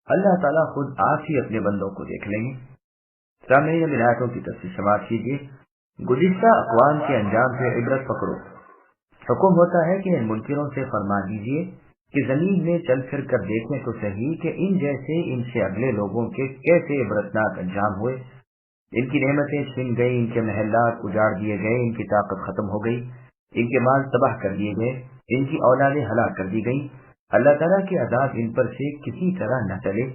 اللہ تعالیٰ خود آپ ہی اپنے بندوں کو دیکھ لیں گے۔ سامعین اب آیتوں کی تفسیر سماعت کیجیے۔ گزشتہ اقوام کے انجام سے عبرت پکڑو، حکم ہوتا ہے کہ ان منکروں سے فرما دیجیے کہ زمین میں چل پھر کر دیکھیں تو صحیح کہ ان جیسے ان سے اگلے لوگوں کے کیسے عبرتناک انجام ہوئے، ان کی نعمتیں چھن گئی، ان کے محلات اجاڑ دیے گئے، ان کی طاقت ختم ہو گئی، ان کے مال تباہ کر دیے گئے، ان کی اولادیں ہلاک کر دی گئی۔ اللہ تعالیٰ کے عذاب ان پر سے کسی طرح نہ ٹلے،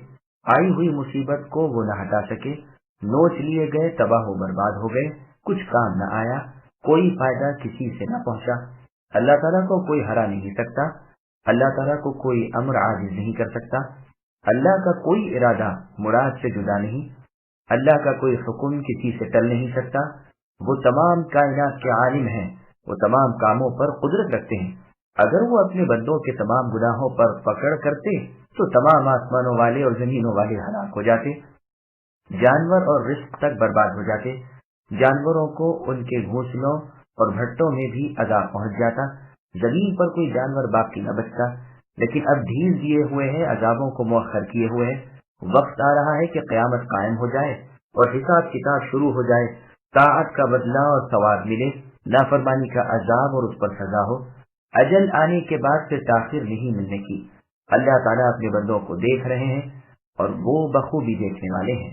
آئی ہوئی مصیبت کو وہ نہ ہٹا سکے، نوچ لیے گئے، تباہ و برباد ہو گئے، کچھ کام نہ آیا، کوئی فائدہ کسی سے نہ پہنچا۔ اللہ تعالیٰ کو کوئی ہرا نہیں سکتا، اللہ تعالیٰ کو کوئی امر عاجز نہیں کر سکتا، اللہ کا کوئی ارادہ مراد سے جدا نہیں، اللہ کا کوئی حکم کسی سے ٹل نہیں سکتا، وہ تمام کائنات کے عالم ہیں، وہ تمام کاموں پر قدرت رکھتے ہیں۔ اگر وہ اپنے بندوں کے تمام گناہوں پر پکڑ کرتے تو تمام آسمانوں والے اور زمینوں والے ہلاک ہو جاتے، جانور اور رزق تک برباد ہو جاتے، جانوروں کو ان کے گھونسلوں اور بھٹوں میں بھی عذاب پہنچ جاتا، زمین پر کوئی جانور باقی نہ بچتا۔ لیکن اب ڈھیل دیے ہوئے ہیں، عذابوں کو مؤخر کیے ہوئے ہیں، وقت آ رہا ہے کہ قیامت قائم ہو جائے اور حساب کتاب شروع ہو جائے، طاعت کا بدلہ اور ثواب ملے، نافرمانی کا عذاب اور اس پر سزا ہو۔ اجل آنے کے بعد پھر تاخیر نہیں ملنے کی۔ اللہ تعالیٰ اپنے بندوں کو دیکھ رہے ہیں اور وہ بخوبی دیکھنے والے ہیں۔